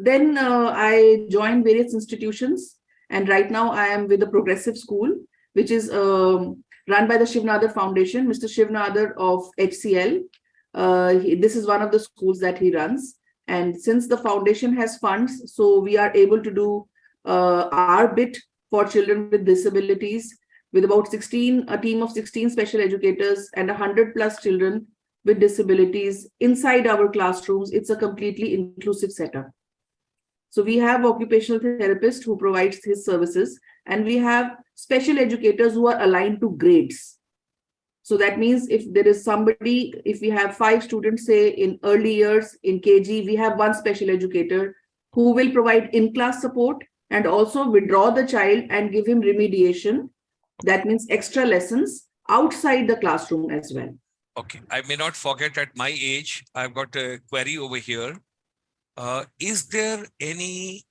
then I joined various institutions, and right now I am with the Progressive School, which is run by the Shiv Nadar Foundation, Mr. Shiv Nadar of HCL. This is one of the schools that he runs. And since the foundation has funds, so we are able to do our bit for children with disabilities, with about a team of 16 special educators and 100+ children with disabilities inside our classrooms. It's a completely inclusive setup. So we have occupational therapist who provides his services, and we have special educators who are aligned to grades. So that means if there is somebody, if we have 5 students, say in early years in KG, we have one special educator who will provide in-class support and also withdraw the child and give him remediation. That means extra lessons outside the classroom as well. Okay, I may not forget at my age, I've got a query over here. Is there any,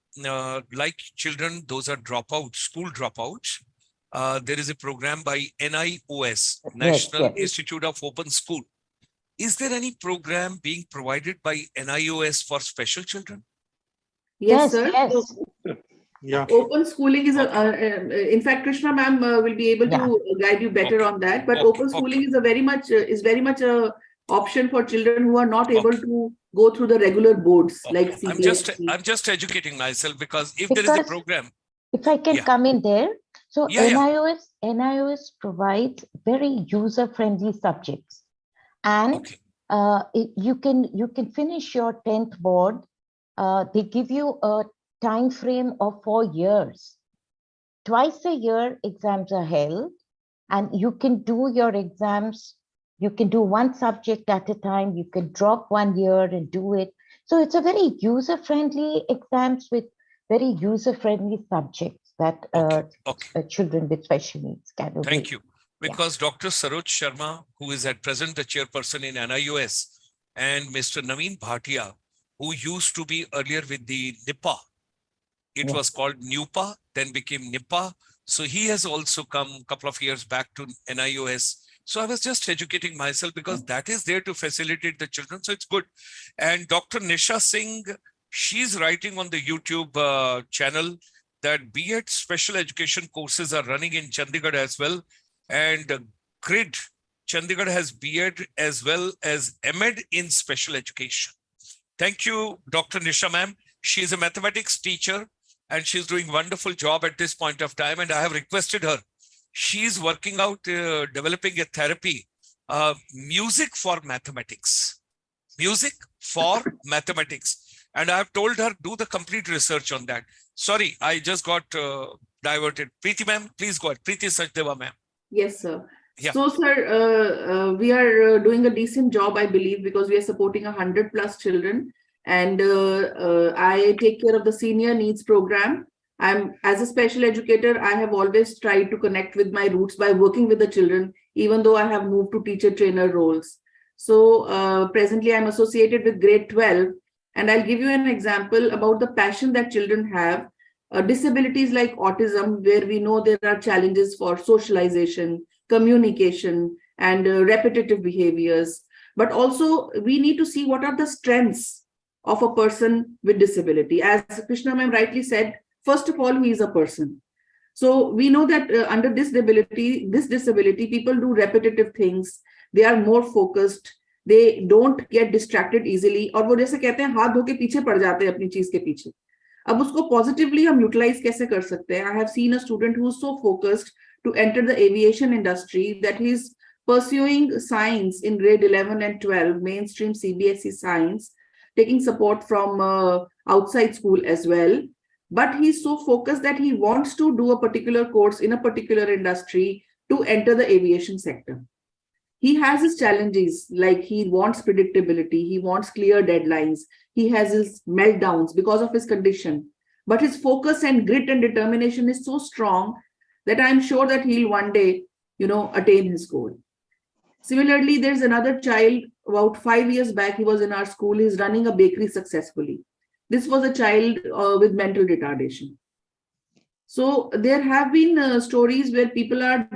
like children, those are dropouts, school dropouts? There is a program by NIOS, National Institute of Open School. Is there any program being provided by NIOS for special children? Yes, sir. Yes. Yeah. Open schooling is in fact, Krishna ma'am will be able to guide you better on that. But open schooling is very much a option for children who are not able to go through the regular boards like CBSE. I'm just educating myself, because if there is a program. If I can come in there. So NIOS provides very user-friendly subjects, and you can finish your 10th board. They give you a time frame of 4 years. Twice a year, exams are held, and you can do your exams. You can do one subject at a time. You can drop 1 year and do it. So it's a very user-friendly exams with very user-friendly subjects that children with special needs can do. Thank you. Because Dr. Saroj Sharma, who is at present the chairperson in NIOS, and Mr. Naveen Bhatia, who used to be earlier with the NIPA, it was called NUPA, then became NIPA. So he has also come a couple of years back to NIOS. So I was just educating myself, because that is there to facilitate the children. So it's good. And Dr. Nisha Singh, she's writing on the YouTube channel that B.Ed special education courses are running in Chandigarh as well. And GRID, Chandigarh has B.Ed as well as M.Ed in special education. Thank you, Dr. Nisha ma'am. She is a mathematics teacher, and she's doing a wonderful job at this point of time. And I have requested her. She's working out, developing a therapy music for mathematics. Music for mathematics. And I've told her, do the complete research on that. Sorry, I just got diverted. Preeti ma'am, please go ahead. Preeti Sachdeva ma'am. Yes, sir. Yeah. So, sir, we are doing a decent job, I believe, because we are supporting 100+ children. And I take care of the senior needs program. As a special educator, I have always tried to connect with my roots by working with the children, even though I have moved to teacher trainer roles. So presently I'm associated with grade 12, and I'll give you an example about the passion that children have. Disabilities like autism, where we know there are challenges for socialization, communication, and repetitive behaviors. But also we need to see what are the strengths of a person with disability. As Krishna ma'am rightly said, first of all, he is a person. So we know that under this disability, people do repetitive things. They are more focused. They don't get distracted easily. और वो जैसे कहते हैं हाथ धो के पीछे पड़ जाते हैं अपनी चीज के पीछे. अब उसको positively हम utilize कैसे कर सकते हैं? I have seen a student who is so focused to enter the aviation industry that he's pursuing science in grade 11 and 12, mainstream CBSE science, taking support from outside school as well. But he's so focused that he wants to do a particular course in a particular industry to enter the aviation sector. He has his challenges, like he wants predictability, he wants clear deadlines, he has his meltdowns because of his condition. But his focus and grit and determination is so strong that I'm sure that he'll one day, attain his goal. Similarly, there's another child, about 5 years back, he was in our school, he's running a bakery successfully. This was a child with mental retardation. So there have been stories where people are,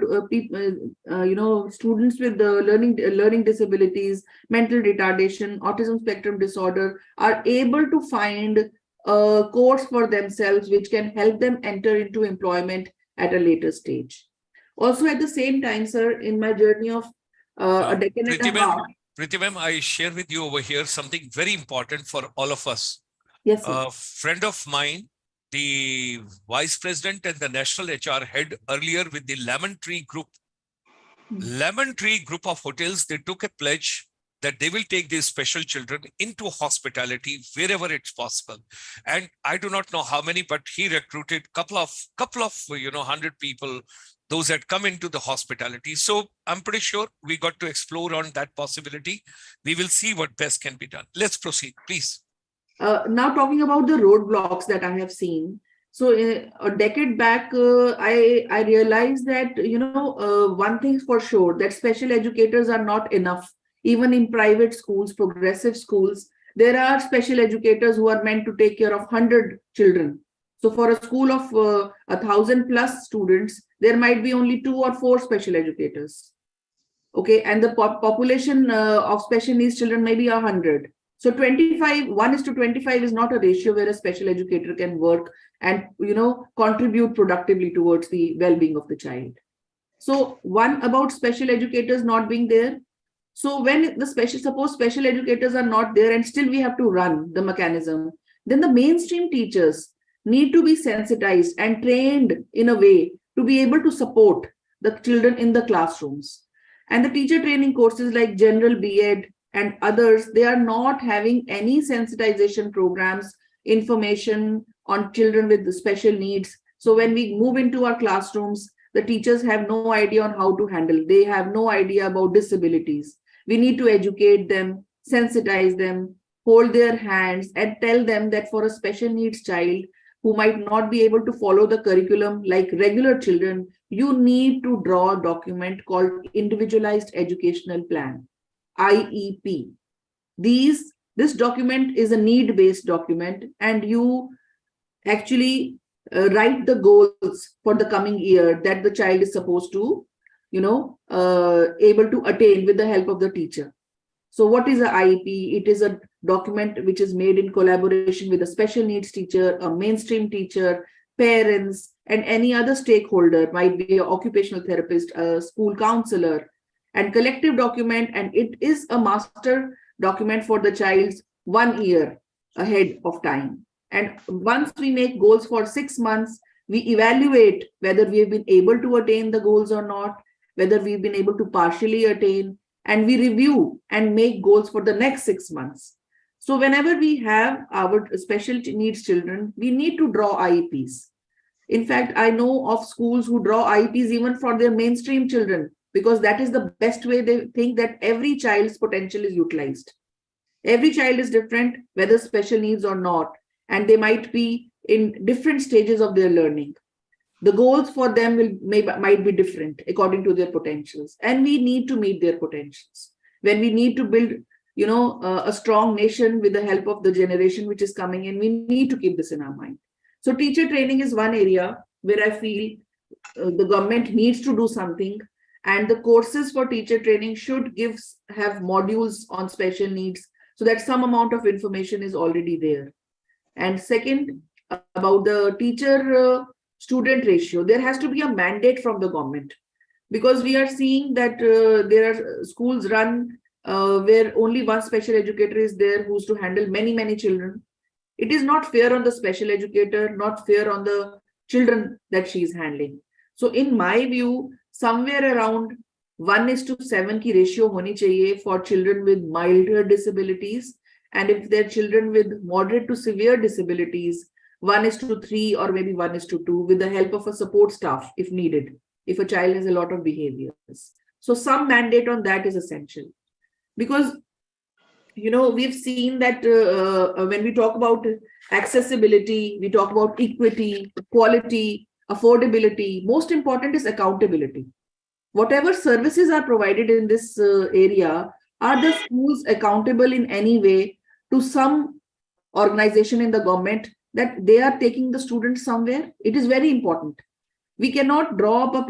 students with learning disabilities, mental retardation, autism spectrum disorder are able to find a course for themselves which can help them enter into employment at a later stage. Also, at the same time, sir, in my journey of a decade and a half. Preeti ma'am, I share with you over here something very important for all of us. Yes, sir. A friend of mine, the vice president and the national HR head earlier with the Lemon Tree Group. Lemon Tree Group of hotels, they took a pledge that they will take these special children into hospitality wherever it's possible. And I do not know how many, but he recruited couple of 100 people, those that come into the hospitality. So I'm pretty sure we got to explore on that possibility. We will see what best can be done. Let's proceed, please. Now talking about the roadblocks that I have seen. So a decade back, I realized that, one thing for sure, that special educators are not enough. Even in private schools, progressive schools, there are special educators who are meant to take care of 100 children. So for a school of 1,000+ students, there might be only 2 or 4 special educators. Okay, and the population of special needs children may be 100. So 1:25 is not a ratio where a special educator can work and, contribute productively towards the well-being of the child. So one about special educators not being there. So when suppose special educators are not there and still we have to run the mechanism, then the mainstream teachers need to be sensitized and trained in a way to be able to support the children in the classrooms. And the teacher training courses like general B.Ed and others, they are not having any sensitization programs, information on children with the special needs. So when we move into our classrooms, the teachers have no idea on how to handle. They have no idea about disabilities. We need to educate them, sensitize them, hold their hands and tell them that for a special needs child who might not be able to follow the curriculum like regular children, you need to draw a document called Individualized Educational Plan, IEP. This document is a need-based document, and you actually write the goals for the coming year that the child is supposed to, able to attain with the help of the teacher. So what is a IEP? It is a document which is made in collaboration with a special needs teacher, a mainstream teacher, parents, and any other stakeholder, might be an occupational therapist, a school counselor, and collective document. And it is a master document for the child's 1 year ahead of time. And once we make goals for 6 months, we evaluate whether we have been able to attain the goals or not, whether we've been able to partially attain. and we review and make goals for the next 6 months. So whenever we have our special needs children, we need to draw IEPs. In fact, I know of schools who draw IEPs even for their mainstream children, because that is the best way they think that every child's potential is utilized. Every child is different, whether special needs or not, and they might be in different stages of their learning. The goals for them might be different according to their potentials, and we need to meet their potentials. When we need to build, a strong nation with the help of the generation which is coming in, we need to keep this in our mind. So teacher training is one area where I feel the government needs to do something, and the courses for teacher training should have modules on special needs, so that some amount of information is already there. And second, about the teacher student ratio, there has to be a mandate from the government, because we are seeing that there are schools run where only one special educator is there who's to handle many children. It is not fair on the special educator, not fair on the children that she is handling. So in my view, somewhere around 1:7 ki ratio honi chahiye for children with milder disabilities, and if they're children with moderate to severe disabilities, 1:3 or maybe 1:2, with the help of a support staff if needed, if a child has a lot of behaviors. So some mandate on that is essential, because we've seen that when we talk about accessibility, we talk about equity, quality, affordability. Most important is accountability. Whatever services are provided in this area, are the schools accountable in any way to some organization in the government that they are taking the students somewhere? It is very important. We cannot draw up a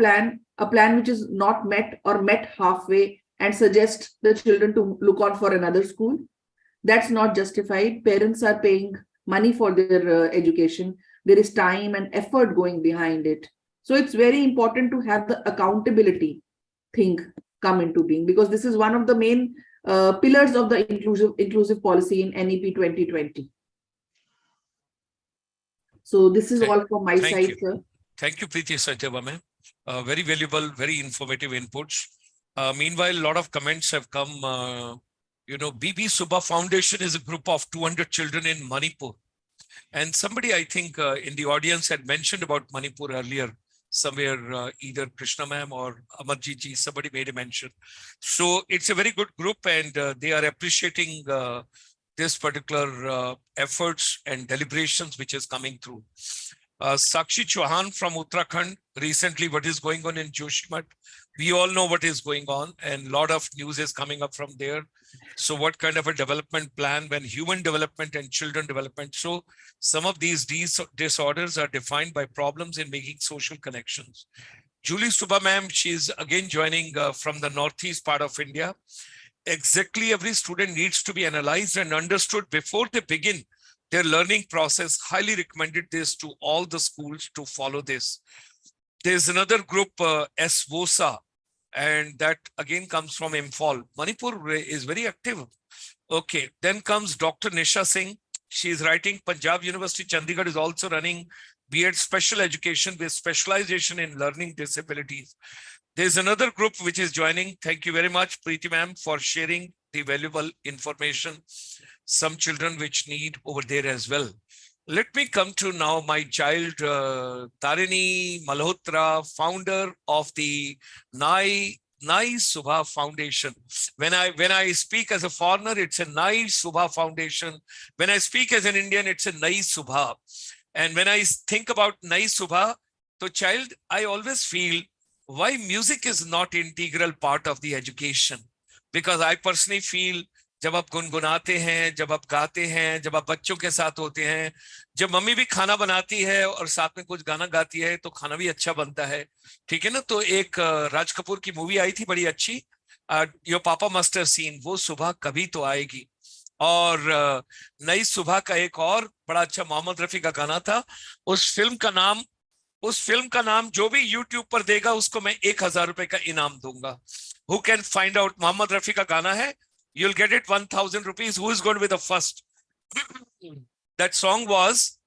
plan which is not met or met halfway and suggest the children to look on for another school. That's not justified. Parents are paying money for their education. There is time and effort going behind it. So it's very important to have the accountability thing come into being, because this is one of the main pillars of the inclusive policy in NEP 2020. So this is all from my side, sir. Thank you, Preeti, Sachdeva ma'am. Very valuable, very informative inputs. Meanwhile, a lot of comments have come. BB Subah Foundation is a group of 200 children in Manipur. And somebody, I think, in the audience had mentioned about Manipur earlier, somewhere, either Krishna ma'am or Amarjit ji, somebody made a mention. So it's a very good group, and they are appreciating this particular efforts and deliberations which is coming through. Sakshi Chauhan from Uttarakhand, recently what is going on in Joshimath, we all know what is going on, and a lot of news is coming up from there. So what kind of a development plan when human development and children development? So some of these disorders are defined by problems in making social connections. Julie Subah ma'am, she's again joining from the northeast part of India. Exactly every student needs to be analyzed and understood before they begin their learning process. Highly recommended this to all the schools to follow this. There's another group, SSWCD, and that again comes from Imphal. Manipur is very active. Okay, then comes Dr. Nisha Singh. She is writing. Punjab University, Chandigarh is also running B.Ed Special Education with specialization in learning disabilities. There's another group which is joining. Thank you very much, Preeti ma'am, for sharing the valuable information. Some children which need over there as well. Let me come to now my child, Tarini Malhotra, founder of the Subah Foundation. When I speak as a foreigner, it's a Subah Foundation. When I speak as an Indian, it's a Subah. And when I think about Subah, so child, I always feel why music is not integral part of the education. Because I personally feel जब आप गुनगुनाते हैं, जब आप गाते हैं, जब आप बच्चों के साथ होते हैं, जब मम्मी भी खाना बनाती है और साथ में कुछ गाना गाती है तो खाना भी अच्छा बनता है, ठीक है ना। तो एक राज कपूर की मूवी आई थी बड़ी अच्छी, योर पापा मस्ट हैव सीन, वो सुबह कभी तो आएगी। और नई सुबह का एक और बड़ा अच्छा मोहम्मद रफी का गाना था। उस फिल्म का नाम जो भी यूट्यूब पर देगा उसको मैं 1000 रुपए का इनाम दूंगा। Who can find out? Mohammad Rafi का गाना है, you'll get it 1000 rupees. Who is going to be the first? That song was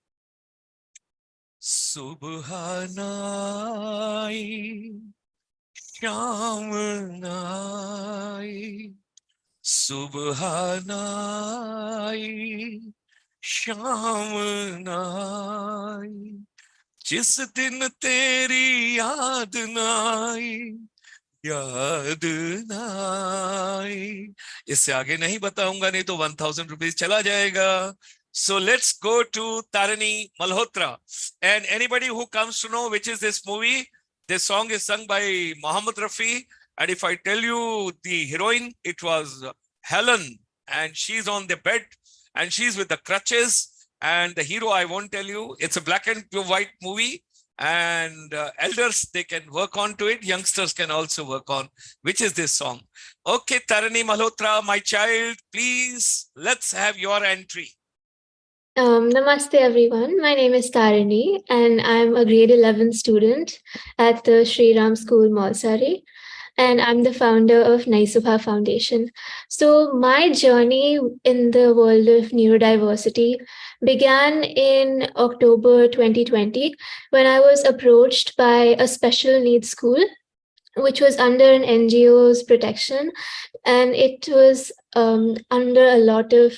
Subhanai शाम नाई सुबह नाई शाम नाई जिस दिन तेरी याद नाई याद नाई। इससे आगे नहीं बताऊंगा, नहीं तो 1000 रुपीज चला जाएगा। So let's go to Tarini Malhotra. And anybody who comes to know which is this movie, this song is sung by Mohammed Rafi. And if I tell you the heroine, it was Helen, and she's on the bed and she's with the crutches. And the hero, I won't tell you, it's a black and white movie. And elders, they can work on to it. Youngsters can also work on, which is this song. Okay, Tarini Malhotra, my child, please, let's have your entry. Namaste everyone. My name is Tarini and I'm a grade 11 student at the Sri Ram School, Malsari. And I'm the founder of Subah Foundation. So my journey in the world of neurodiversity began in October 2020 when I was approached by a special needs school, which was under an NGO's protection. And it was under a lot of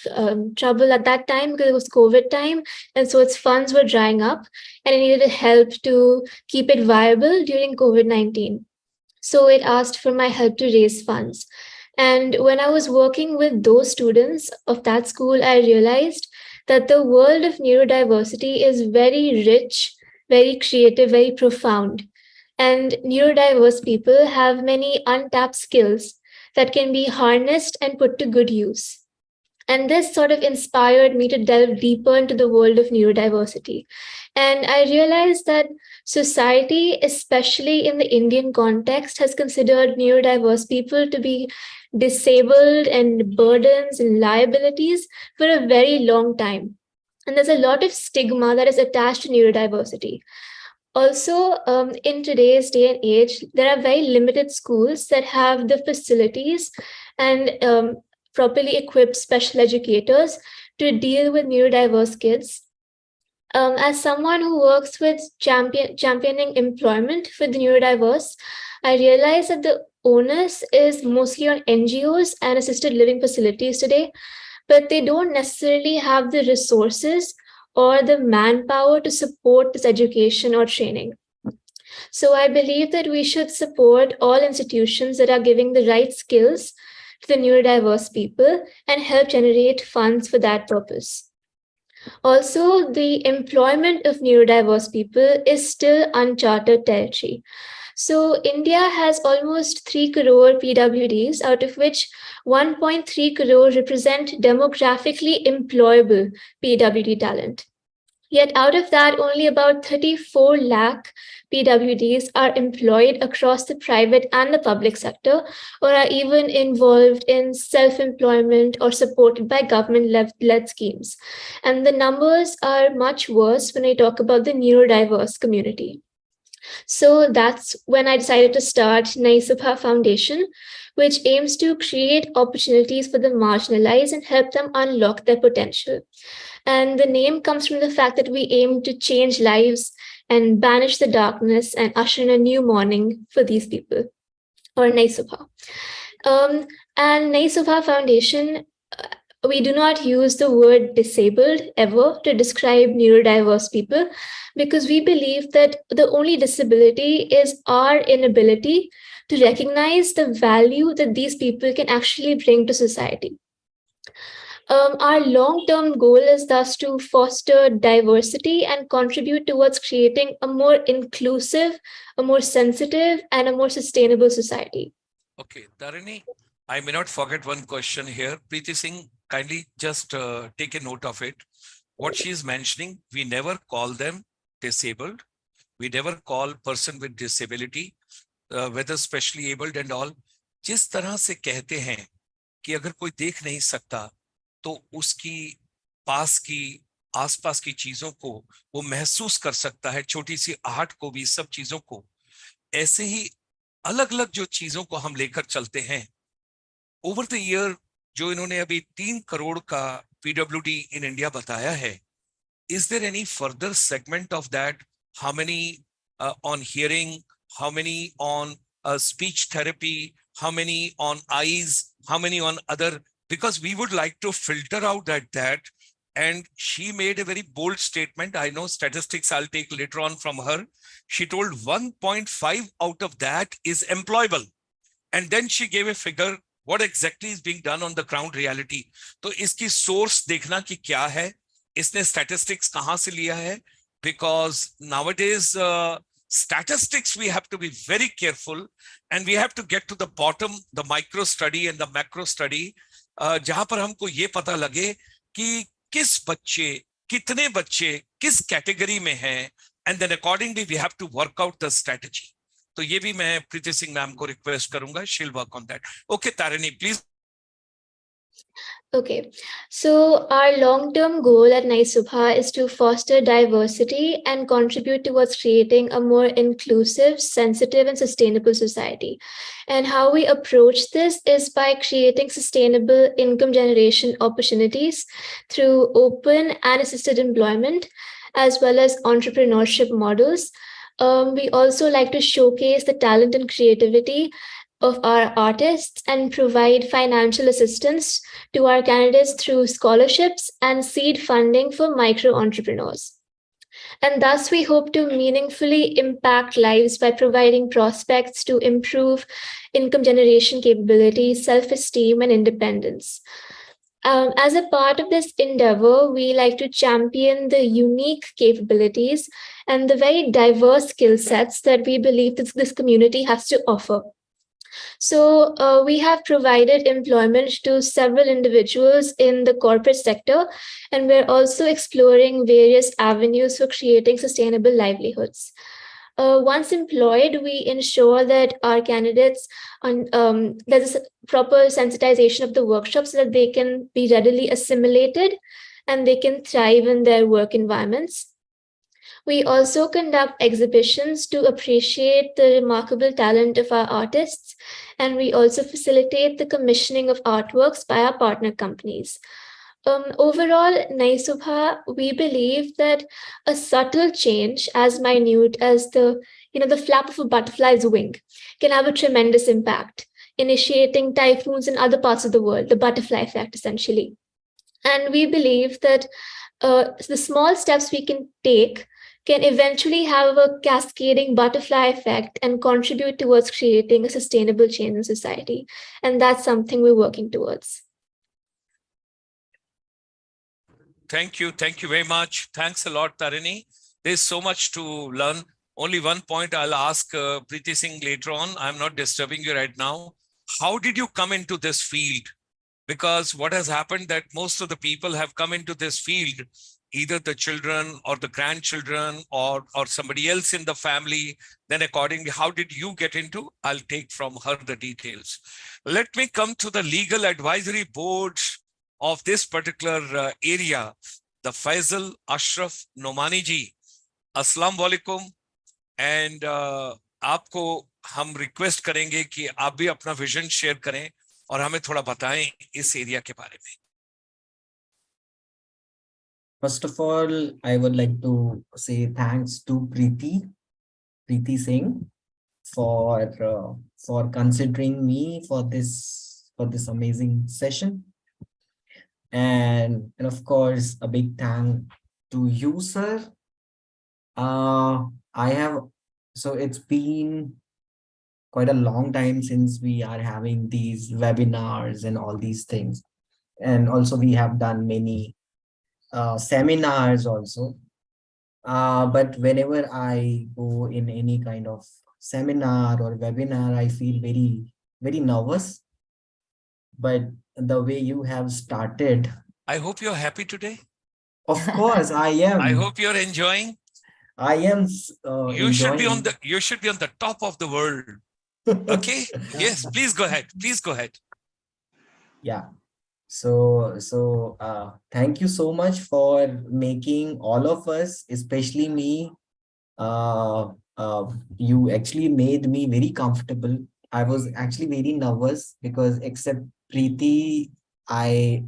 trouble at that time because it was COVID time. And so its funds were drying up and it needed help to keep it viable during COVID-19. So it asked for my help to raise funds. And when I was working with those students of that school, I realized that the world of neurodiversity is very rich, very creative, very profound. And neurodiverse people have many untapped skills that can be harnessed and put to good use. And this sort of inspired me to delve deeper into the world of neurodiversity. And I realized that society, especially in the Indian context, has considered neurodiverse people to be disabled and burdens and liabilities for a very long time. And there's a lot of stigma that is attached to neurodiversity. Also, in today's day and age, there are very limited schools that have the facilities and properly equipped special educators to deal with neurodiverse kids. As someone who works with championing employment for the neurodiverse, I realize that the onus is mostly on NGOs and assisted living facilities today, but they don't necessarily have the resources or the manpower to support this education or training. So I believe that we should support all institutions that are giving the right skills to the neurodiverse people and help generate funds for that purpose. Also, the employment of neurodiverse people is still uncharted territory. So India has almost 3 crore PWDs, out of which 1.3 crore represent demographically employable PWD talent. Yet out of that, only about 34 lakh PWDs are employed across the private and the public sector, or are even involved in self-employment or supported by government-led schemes. And the numbers are much worse when I talk about the neurodiverse community. So that's when I decided to start Subah Foundation, which aims to create opportunities for the marginalized and help them unlock their potential. And the name comes from the fact that we aim to change lives and banish the darkness and usher in a new morning for these people, or Subah. And Subah Foundation, we do not use the word disabled ever to describe neurodiverse people, because we believe that the only disability is our inability to recognize the value that these people can actually bring to society. Our long-term goal is thus to foster diversity and contribute towards creating a more inclusive, a more sensitive, and a more sustainable society. Okay, Tarini, I may not forget one question here. Preeti Singh, kindly just take a note of it. What she is mentioning, we never call them disabled. We never call person with disability, whether specially abled and all. जिस तरह से कहते हैं कि अगर कोई देख नहीं सकता तो उसकी पास की आसपास की चीजों को वो महसूस कर सकता है, छोटी सी आहट को भी, सब चीजों को। ऐसे ही अलग अलग जो चीजों को हम लेकर चलते हैं ओवर द ईयर, जो इन्होंने अभी 3 करोड़ का PWD इन इंडिया बताया है, is there any further segment of that? How many on hearing, how many on speech therapy, how many on eyes, how many on other, because we would like to filter out that. And she made a very bold statement. I know statistics I'll take later on from her. She told 1.5 out of that is employable. And then she gave a figure, what exactly is being done on the ground reality. तो इसकी source देखना कि क्या है, इसने statistics कहाँ से लिया है, because nowadays statistics we have to be very careful and we have to get to the bottom, the micro study and the macro study, जहाँ पर हमको ये पता लगे कि किस बच्चे, कितने बच्चे किस कैटेगरी में हैं, and then accordingly we have to work out the strategy. तो ये भी मैं प्रीति सिंह मैम को रिक्वेस्ट करूंगा, she'll work on that. Okay, Tarini, please. Okay, so our long-term goal at Subah is to foster diversity and contribute towards creating a more inclusive, sensitive, and sustainable society. And how we approach this is by creating sustainable income generation opportunities through open and assisted employment, as well as entrepreneurship models. We also like to showcase the talent and creativity of our artists and provide financial assistance to our candidates through scholarships and seed funding for micro entrepreneurs. And thus, we hope to meaningfully impact lives by providing prospects to improve income generation capability, self-esteem, and independence. As a part of this endeavor, we like to champion the unique capabilities and the very diverse skill sets that we believe this community has to offer. So we have provided employment to several individuals in the corporate sector, and we're also exploring various avenues for creating sustainable livelihoods. Once employed, we ensure that our candidates, there's a proper sensitization of the workshops so that they can be readily assimilated and they can thrive in their work environments. We also conduct exhibitions to appreciate the remarkable talent of our artists, and we also facilitate the commissioning of artworks by our partner companies. Overall, Subah, we believe that a subtle change, as minute as the flap of a butterfly's wing, can have a tremendous impact, initiating typhoons in other parts of the world, the butterfly effect, essentially. And we believe that the small steps we can take can eventually have a cascading butterfly effect and contribute towards creating a sustainable change in society. And that's something we're working towards. Thank you. Thank you very much. Thanks a lot, Tarini. There's so much to learn. Only one point I'll ask Preeti Singh later on. I'm not disturbing you right now. How did you come into this field? Because what has happened that most of the people have come into this field, either the children or the grandchildren or somebody else in the family. Then accordingly, how did you get into? I'll take from her the details. Let me come to the legal advisory board of this particular area, the Faisal Ashraf Nomani ji. Assalamu alaikum. And आपको हम request करेंगे कि आप भी अपना vision share करें और हमें थोड़ा बताएं इस एरिया के बारे में. First of all, I would like to say thanks to Preeti Singh for considering me for this amazing session, and of course a big thank to you, sir. It's been quite a long time since we are having these webinars and all these things, and also we have done many seminars also, but whenever I go in any kind of seminar or webinar, I feel very, very nervous. But the way you have started, I hope you're happy today. Of course, I am. I hope you're enjoying. I am. You should be on the top of the world. Okay. Yes. Please go ahead. Please go ahead. Yeah. So thank you so much for making all of us, especially me. You actually made me very comfortable. I was actually very nervous because except Preeti, I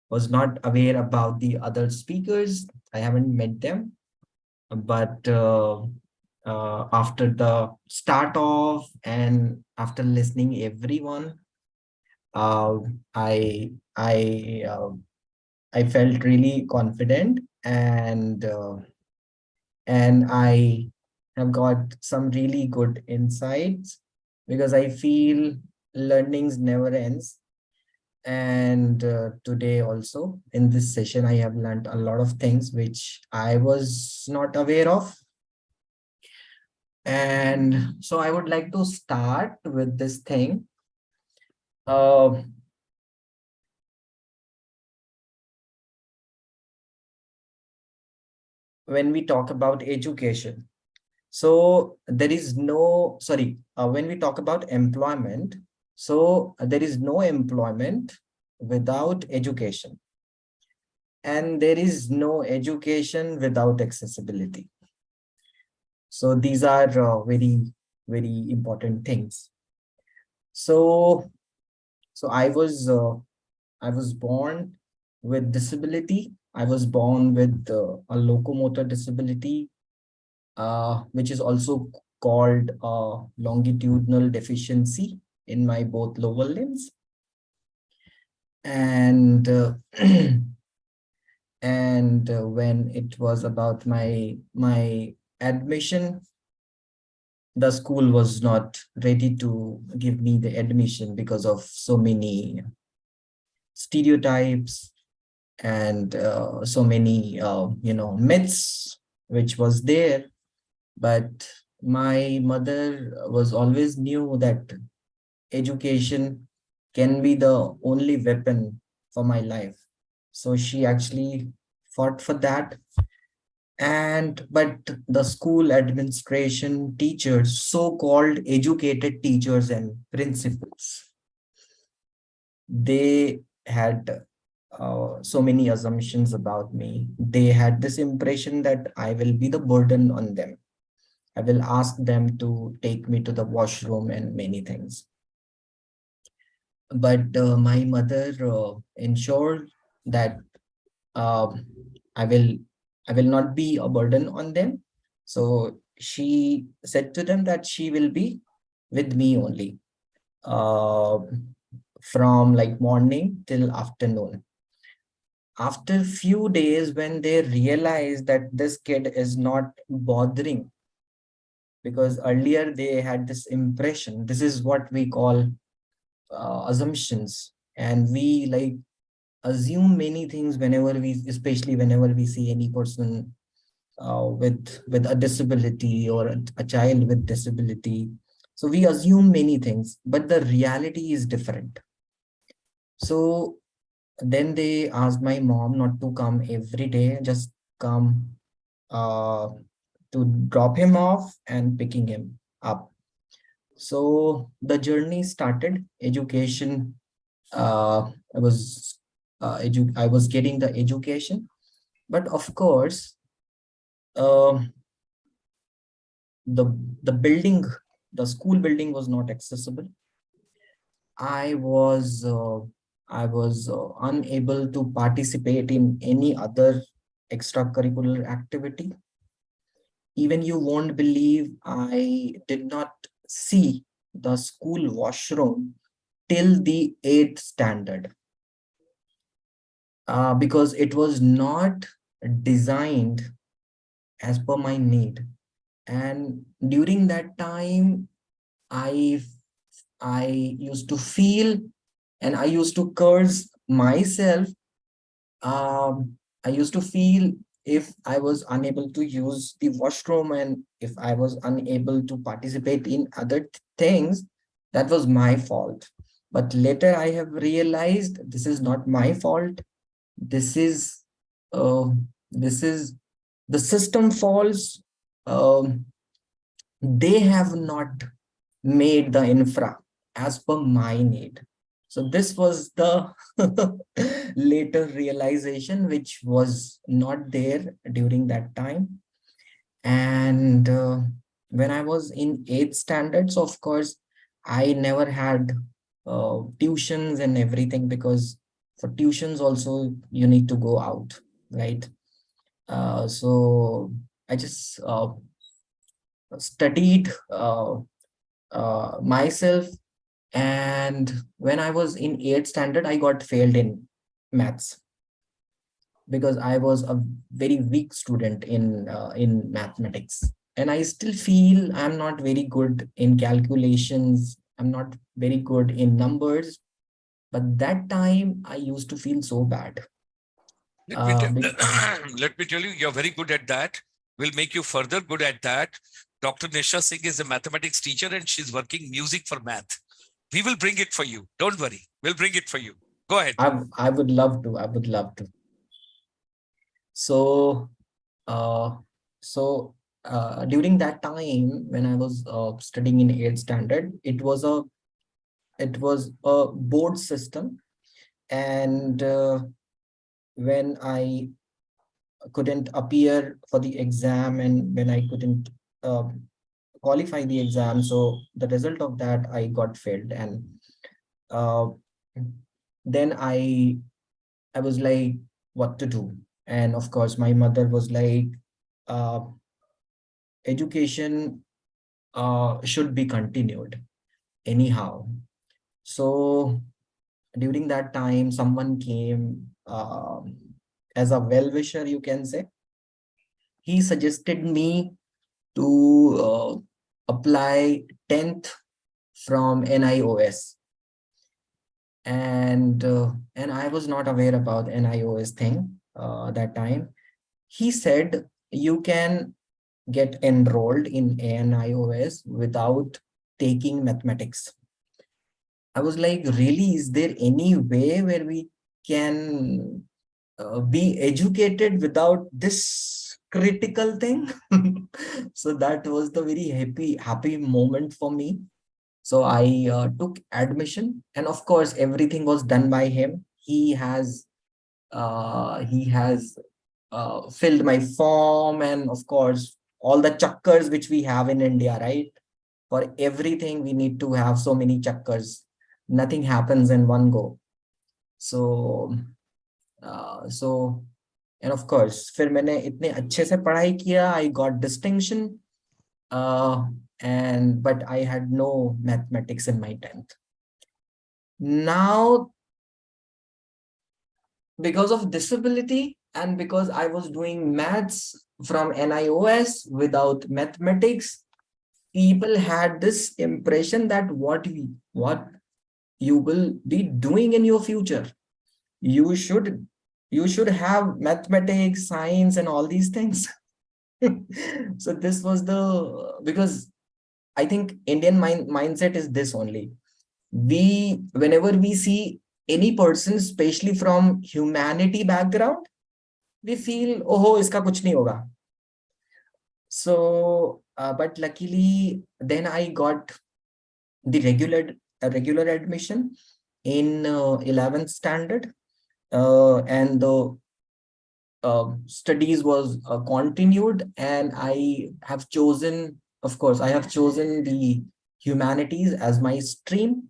was not aware about the other speakers. I haven't met them, but after the start off and after listening everyone, uh, I I I felt really confident, and I have got some really good insights, because I feel learnings never ends. And today also in this session, I have learned a lot of things which I was not aware of. And so I would like to start with this thing. Uh, when we talk about education, so there is no, sorry, when we talk about employment, so there is no employment without education, and there is no education without accessibility. So these are very, very important things. So, so I was born with disability. I was born with a locomotor disability, which is also called longitudinal deficiency in my both lower limbs. And and when it was about my admission, the school was not ready to give me the admission because of so many stereotypes and so many myths which was there. But my mother was always knew that education can be the only weapon for my life, so she actually fought for that. And but the school administration, teachers, so-called educated teachers and principals, they had so many assumptions about me. They had this impression that I will be the burden on them. I will ask them to take me to the washroom and many things. But my mother ensured that uh, I will not be a burden on them. So she said to them that she will be with me only uh, from like morning till afternoon. After few days, when they realized that this kid is not bothering, because earlier they had this impression, this is what we call assumptions, and we like assume many things whenever we, especially whenever we see any person with a disability or a child with disability. So we assume many things, but the reality is different. So then they asked my mom not to come every day, just come uh, to drop him off and picking him up. So the journey started. Education, I was I was getting the education, but of course, um, the the building, the school building was not accessible. I was unable to participate in any other extracurricular activity. Even you won't believe, I did not see the school washroom till the 8th standard, because it was not designed as per my need. And during that time, I I used to feel, and I used to curse myself. I used to feel, if I was unable to use the washroom and if I was unable to participate in other things, that was my fault. But later I have realized this is not my fault. This is uh, this is the system falls. Um, they have not made the infra as per my need. So this was the later realization, which was not there during that time. And when I was in 8th standards, of course, I never had tuitions and everything, because for tuitions also you need to go out, right? So I just studied myself. And when I was in 8th standard, I got failed in maths because I was a very weak student in mathematics. And I still feel I'm not very good in calculations. I'm not very good in numbers. But that time I used to feel so bad. Let me, Be- let me tell you, you're very good at that. We'll make you further good at that. Dr. Nisha Singh is a mathematics teacher and she's working music for math. We will bring it for you. Don't worry. We'll bring it for you. Go ahead. I would love to. I would love to. So, uh, during that time when I was studying in 8th standard, it was a board system, and when I couldn't appear for the exam and when I couldn't qualify the exam, so the result of that I got failed, and uh, then I was like, what to do? And of course, my mother was like, uh, education should be continued anyhow. So during that time, someone came as a well-wisher, you can say. He suggested me to apply 10th from NIOS. And I was not aware about NIOS thing that time. He said you can get enrolled in NIOS without taking mathematics. I was like, really, is there any way where we can be educated without this critical thing? So that was the very happy moment for me. So I took admission, and of course, everything was done by him. He has filled my form, and of course, all the chakkars which we have in India, right? For everything, we need to have so many chakkars. Nothing happens in one go. So, and of course, फिर मैंने इतने अच्छे से पढ़ाई किया. I got distinction. But I had no mathematics in my 10th. Now, because of disability and because I was doing maths from NIOS without mathematics, people had this impression that what you will be doing in your future, you should have mathematics, science, and all these things. So this was because I think Indian mindset is this only. Whenever we see any person, especially from humanity background, we feel, oh, iska kuch nahi hoga. So, but luckily, then I got the regular admission in 11th standard, and the studies was continued, and I have chosen, of course, I have chosen the humanities as my stream.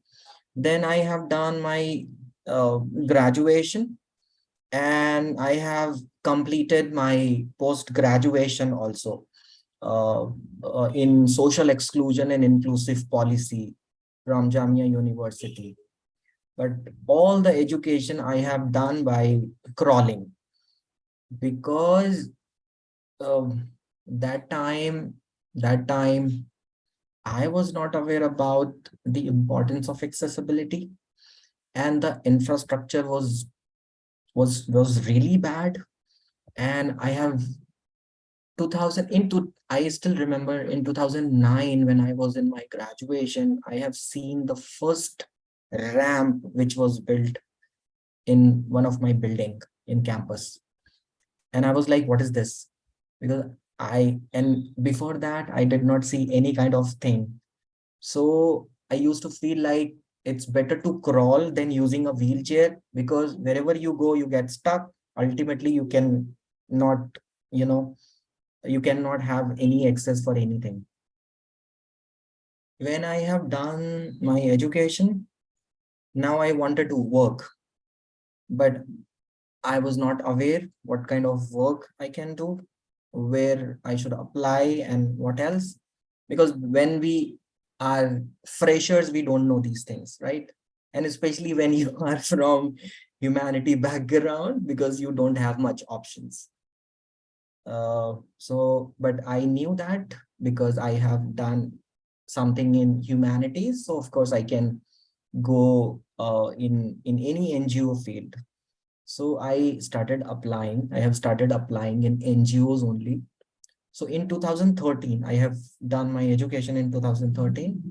Then I have done my graduation, and I have completed my post-graduation also in social exclusion and inclusive policy from Jamia University. But all the education I have done by crawling, because that time I was not aware about the importance of accessibility, and the infrastructure was really bad. And I have 2000 into I still remember in 2009, when I was in my graduation, I have seen the first ramp which was built in one of my building in campus. And I was like, what is this? Because and before that, I did not see any kind of thing. So I used to feel like it's better to crawl than using a wheelchair, because wherever you go, you get stuck. Ultimately, you can not, you cannot have any access for anything. When I have done my education, now I wanted to work, but I was not aware what kind of work I can do, where I should apply, and what else. because when we are freshers, we don't know these things, right? And especially when you are from humanity background, because you don't have much options. But I knew that because I have done something in humanities. So of course I can go in any NGO field. So I started applying. I have started applying in NGOs only. So in 2013, I have done my education in 2013.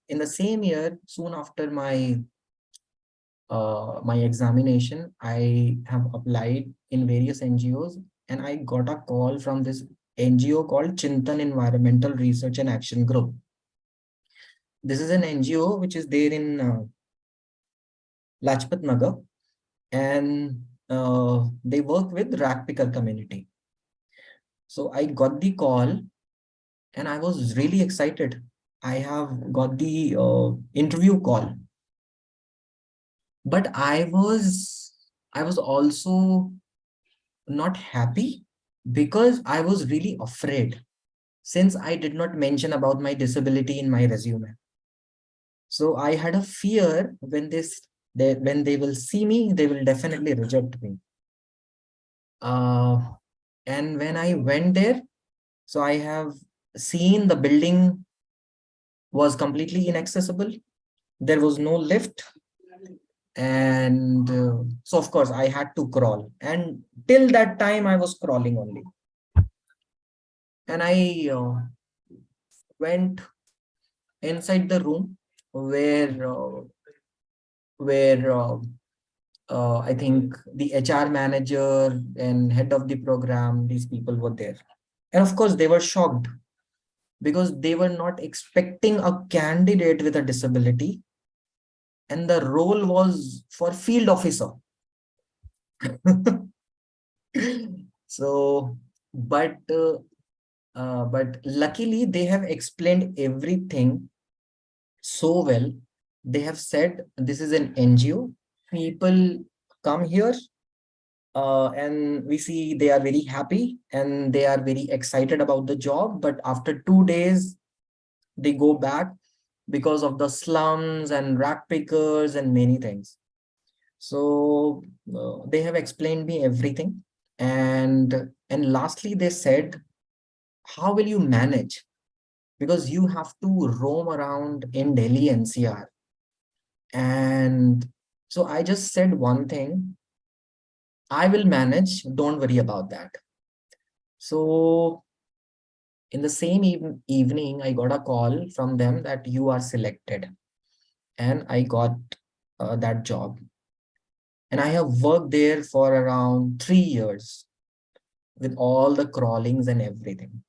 In the same year, soon after my examination, I have applied in various NGOs, and I got a call from this NGO called Chintan Environmental Research and Action Group. This is an NGO which is there in Lajpat Nagar, and they work with rat picker community. So I got the call and I was really excited. I have got the interview call, but I was also not happy because I was really afraid, since I did not mention about my disability in my resume. So I had a fear when when they will see me, they will definitely reject me. And when I went there, so I have seen the building was completely inaccessible. There was no lift. And so of course I had to crawl. And till that time I was crawling only. And I went inside the room where I think the HR manager and head of the program, these people were there. And of course, they were shocked because they were not expecting a candidate with a disability. And the role was for field officer. So, but luckily they have explained everything so well. They have said this is an NGO. People come here and we see they are very happy and they are very excited about the job. But after 2 days, they go back because of the slums and rat pickers and many things. So they have explained me everything. And lastly, they said, how will you manage? Because you have to roam around in Delhi NCR. And so I just said one thing, I will manage, don't worry about that. So in the same evening, I got a call from them that you are selected. And I got that job. And I have worked there for around 3 years with all the crawlings and everything.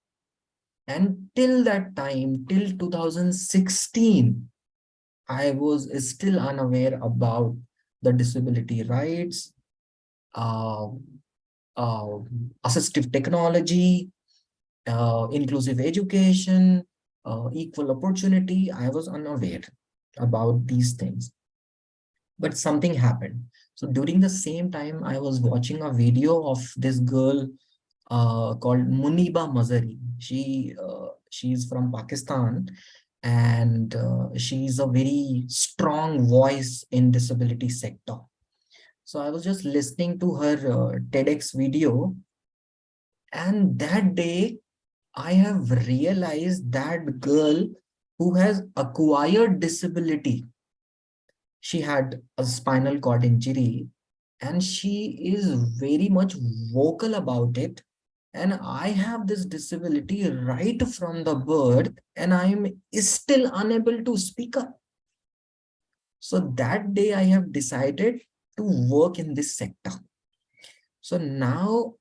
And till that time, till 2016, I was still unaware about the disability rights, assistive technology, inclusive education, equal opportunity. I was unaware about these things. But something happened. So during the same time, I was watching a video of this girl called Muniba Mazari. She's from Pakistan, and she's a very strong voice in disability sector. So I was just listening to her TEDx video, and that day I have realized that girl who has acquired disability, she had a spinal cord injury, and she is very much vocal about it. And I have this disability right from the birth, and I'm still unable to speak up. So that day I have decided to work in this sector. So now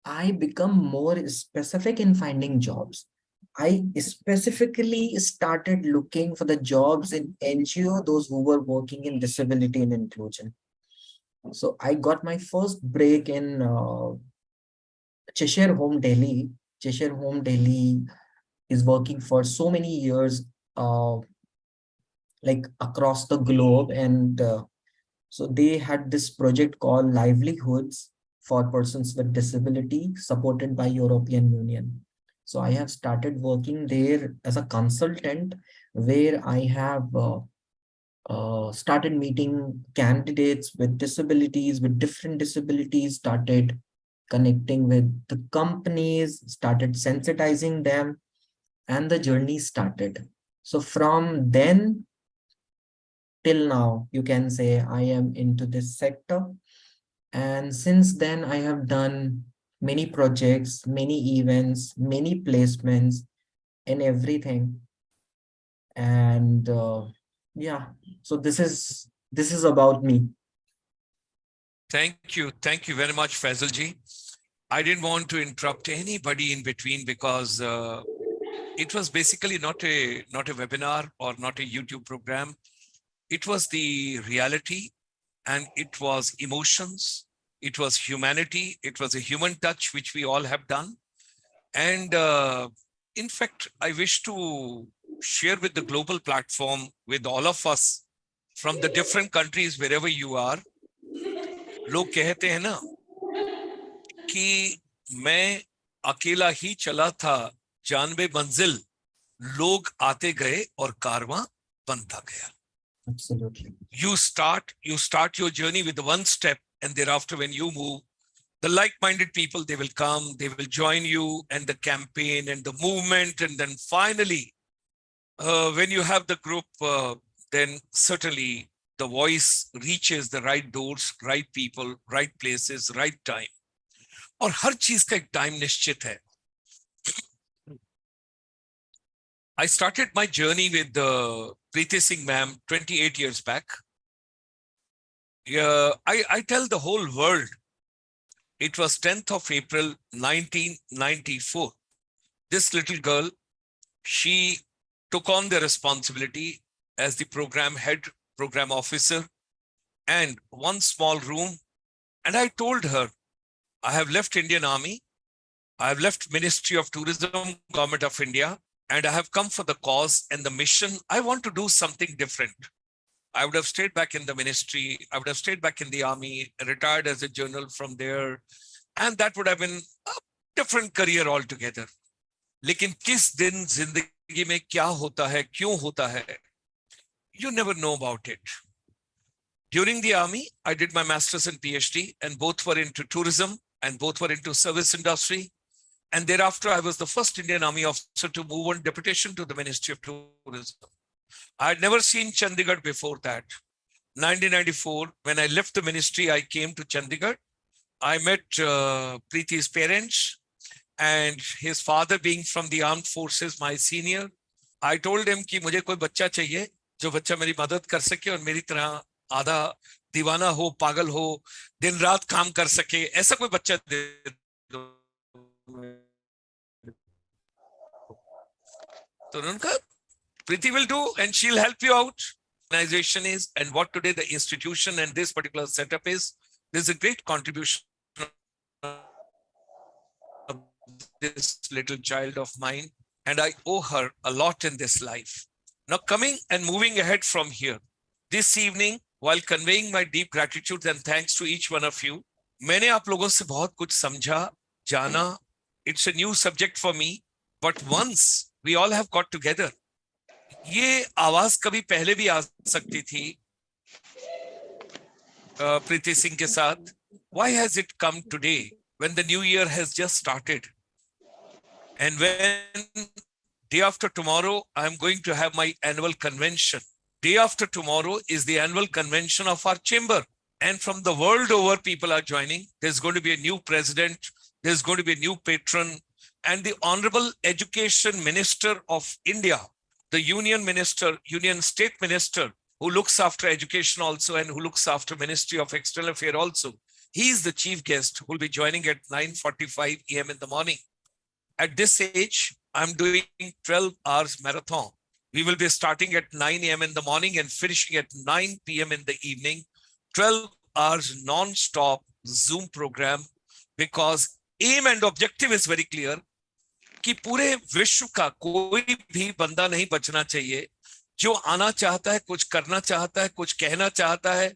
I become more specific in finding jobs. I specifically started looking for the jobs in NGO, those who were working in disability and inclusion. So I got my first break in Cheshire Home Delhi. Cheshire Home Delhi is working for so many years, like across the globe. And so they had this project called Livelihoods for Persons with Disability, supported by European Union. So I have started working there as a consultant, where I have started meeting candidates with disabilities, with different disabilities, started connecting with the companies, started sensitizing them, and the journey started. So from then till now, you can say I am into this sector. And since then, I have done many projects, many events, many placements, and everything. And yeah, so this is about me. Thank you. Thank you very much, Faisal ji. I didn't want to interrupt anybody in between because it was basically not a webinar or not a YouTube program. It was the reality, and it was emotions. It was humanity. It was a human touch, which we all have done. And in fact, I wish to share with the global platform, with all of us from the different countries, wherever you are. लोग कहते हैं ना कि मैं अकेला ही चला था जानबे मंजिल, लोग आते गए और कारवां बनता गया. Absolutely. You start your journey with one step, and thereafter when you move, the like-minded people, they will come, they will join you, and the campaign and the movement, and then finally when you have the group, then certainly the voice reaches the right doors, right people, right places, right time. और हर चीज का एक time निश्चित है. I started my journey with Preeti Singh ma'am 28 years back. I tell the whole world, it was 10th of April 1994. This little girl, she took on the responsibility as the program head, program officer, and one small room. And I told her, I have left Indian Army, I have left Ministry of Tourism, Government of India, and I have come for the cause and the mission. I want to do something different. I would have stayed back in the ministry. I would have stayed back in the army, retired as a general from there. And that would have been a different career altogether. लेकिन किस दिन जिंदगी में क्या होता है, क्यों होता है, you never know about it. During the army, I did my master's and PhD, and both were into tourism and both were into service industry. And thereafter, I was the first Indian Army officer to move on deputation to the Ministry of Tourism. I had never seen Chandigarh before that. 1994, when I left the ministry, I came to Chandigarh. I met Preeti's parents, and his father being from the armed forces, my senior. I told him कि मुझे कोई बच्चा चाहिए जो बच्चा मेरी मदद कर सके और मेरी तरह आधा दीवाना हो, पागल हो, दिन रात काम कर सके, ऐसा कोई बच्चा दे दो. तो उनका Preeti will do, and she'll help you out. Organization is, and what today the institution and this particular setup is, there's a great contribution of this little child of mine, and I owe her a lot in this life. Now coming and moving ahead from here, this evening, while conveying my deep gratitude and thanks to each one of you, मैंने आप लोगों से बहुत कुछ समझा, जाना. It's a new subject for me, but once we all have got together, ये आवाज कभी पहले भी आ सकती थी प्रीति सिंह के साथ. Why has it come today when the new year has just started? And when day after tomorrow, I'm going to have my annual convention. Day after tomorrow is the annual convention of our chamber. And from the world over, people are joining. There's going to be a new president. There's going to be a new patron. And the Honorable Education Minister of India, the Union Minister, Union State Minister, who looks after education also and who looks after Ministry of External Affairs also. He is the chief guest who will be joining at 9:45 a.m. in the morning. At this age, I'm doing 12 hours marathon. We will be starting at 9 a.m. in the morning and finishing at 9 p.m. in the evening. 12 hours non-stop Zoom program, because aim and objective is very clear. कि पूरे विश्व का कोई भी बंदा नहीं बचना चाहिए जो आना चाहता है, कुछ करना चाहता है, कुछ कहना चाहता है,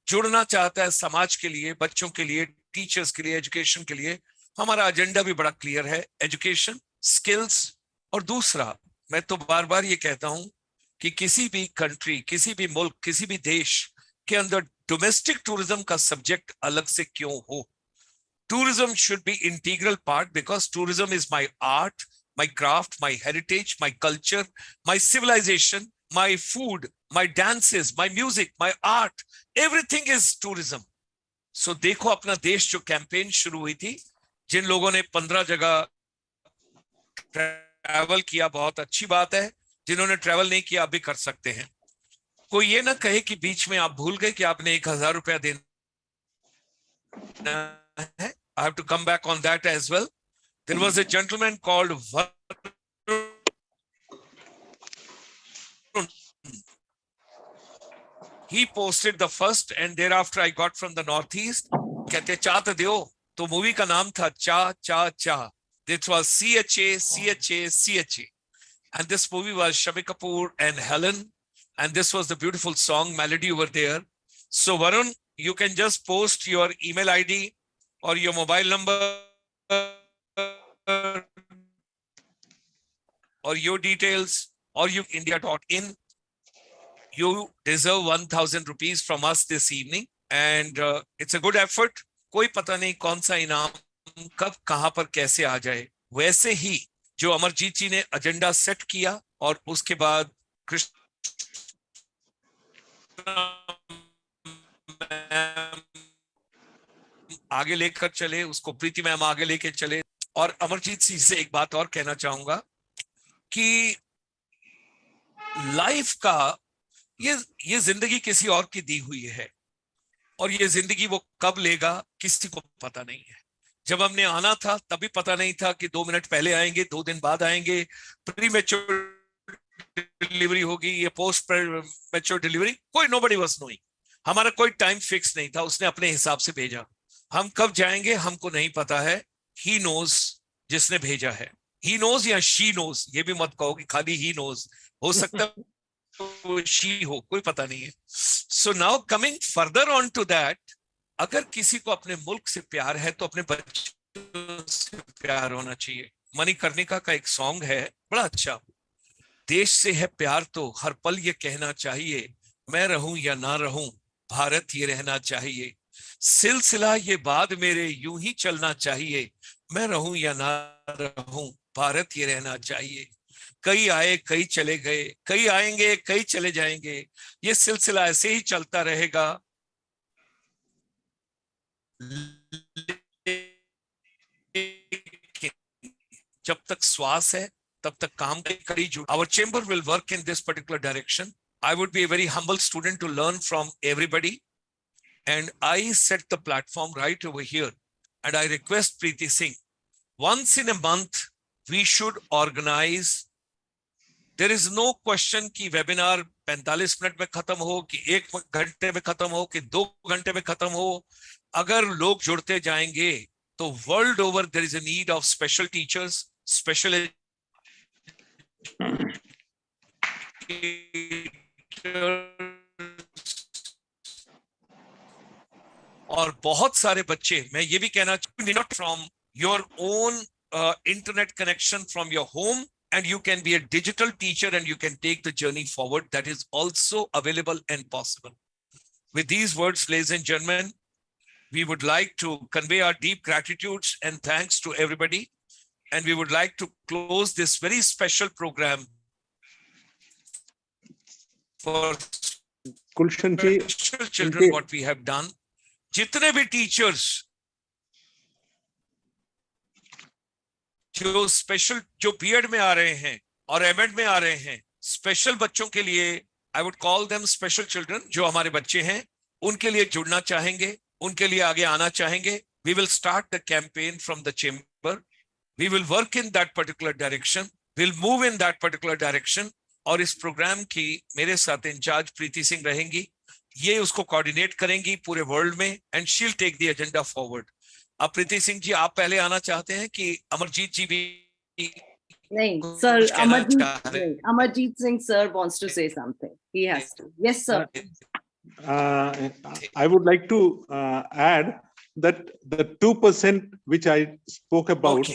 जुड़ना चाहता है समाज के लिए, बच्चों के लिए, टीचर्स के लिए, एजुकेशन के लिए. हमारा एजेंडा भी बड़ा क्लियर है, एजुकेशन, स्किल्स। और दूसरा, मैं तो बार बार ये कहता हूं कि किसी भी कंट्री, किसी भी मुल्क, किसी भी देश के अंदर डोमेस्टिक टूरिज्म का सब्जेक्ट अलग से क्यों हो? Tourism should be integral part, because tourism is my art, my craft, my heritage, my culture, my civilization, my food, my dances, my music, my art. Everything is tourism. So देखो अपना देश जो campaign शुरू हुई थी, जिन लोगों ने 15 जगह ट्रैवल किया, बहुत अच्छी बात है। जिन्होंने ट्रैवल नहीं किया, आप भी कर सकते हैं। कोई ये ना कहे कि बीच में आप भूल गए कि आपने 1000 रुपया देना है। I have to come back on that as well. There was a gentleman called Varun. He posted the first, and thereafter I got from the Northeast. कहते चा तो दियो, तो मूवी का नाम था चा चा चा. This was CHA. And this movie was Shabi Kapoor and Helen. And this was the beautiful song melody over there. So Varun, you can just post your email ID or your mobile number or your details, or you india.in. You deserve 1,000 rupees from us this evening, and it's a good effort. कोई पता नहीं कौन सा इनाम कब कहां पर कैसे आ जाए। वैसे ही जो अमरजीत जी ने एजेंडा सेट किया और उसके बाद कृष्ण आगे लेकर चले, उसको प्रीति मैम आगे लेकर चले। और अमरजीत जी से एक बात और कहना चाहूंगा कि लाइफ का ये जिंदगी किसी और की दी हुई है, और ये जिंदगी वो कब लेगा किसी को पता नहीं है। जब हमने आना था तभी पता नहीं था कि 2 मिनट पहले आएंगे, 2 दिन बाद आएंगे, प्री मैच्योर डिलीवरी होगी, ये पोस्ट मैच्योर डिलीवरी, कोई नोबडी वाज नोइंग। हमारा कोई टाइम फिक्स नहीं था, उसने अपने हिसाब से भेजा। हम कब जाएंगे हमको नहीं पता है, ही नोज जिसने भेजा है। ही नोज या शी नोज, ये भी मत कहो कि खाली ही नोज, हो सकता है शी हो, कोई पता नहीं है। So now coming further on to that, अगर किसी को अपने मुल्क से प्यार है तो अपने बच्चों से प्यार होना चाहिए। मणिकर्णिका का एक सॉन्ग है बड़ा अच्छा, देश से है प्यार तो हर पल ये कहना चाहिए, मैं रहूं या ना रहूं भारत ये रहना चाहिए, सिलसिला ये बाद मेरे यूं ही चलना चाहिए, मैं रहूं या ना रहूं भारत ये रहना चाहिए। कई आए कई चले गए, कई आएंगे कई चले जाएंगे, ये सिलसिला ऐसे ही चलता रहेगा। जब तक श्वास है तब तक काम की कड़ी जुड़। Our chamber will work in this particular direction. I would be a very humble student to learn from everybody, and I set the platform right over here, and I request Preeti Singh, once in a month we should organize. There is no question कि webinar 45 minute में खत्म हो, कि 1 घंटे में खत्म हो, कि 2 घंटे में खत्म हो। अगर लोग जुड़ते जाएंगे तो world over there is a need of special teachers, special और बहुत सारे बच्चे। मैं ये भी कहना चाहूंगा, from your own internet connection from your home, and you can be a digital teacher and you can take the journey forward. That is also available and possible. With these words, ladies and gentlemen, we would like to convey our deep gratitudes and thanks to everybody, and we would like to close this very special program for Kulshan ji, special children. What we have done, jitne bhi teachers जो special, जो BEd में आ रहे हैं और MEd में आ रहे हैं, special बच्चों के लिए, I would call them special children, जो हमारे बच्चे हैं, उनके लिए जुड़ना चाहेंगे, उनके लिए आगे आना चाहेंगे, we will start the campaign from the chamber, we will work in that particular direction, will move in that particular direction. और इस प्रोग्राम की मेरे साथ इंचार्ज प्रीति सिंह रहेंगी, ये उसको कोऑर्डिनेट करेंगी पूरे वर्ल्ड में, and she will take the agenda forward. अब प्रीति सिंह जी, आप पहले आना चाहते हैं कि अमरजीत जी भी? नहीं sir, Amarjeet Singh sir wants to say something. He has to. Yes sir. I would like to add that the 2% which I spoke about,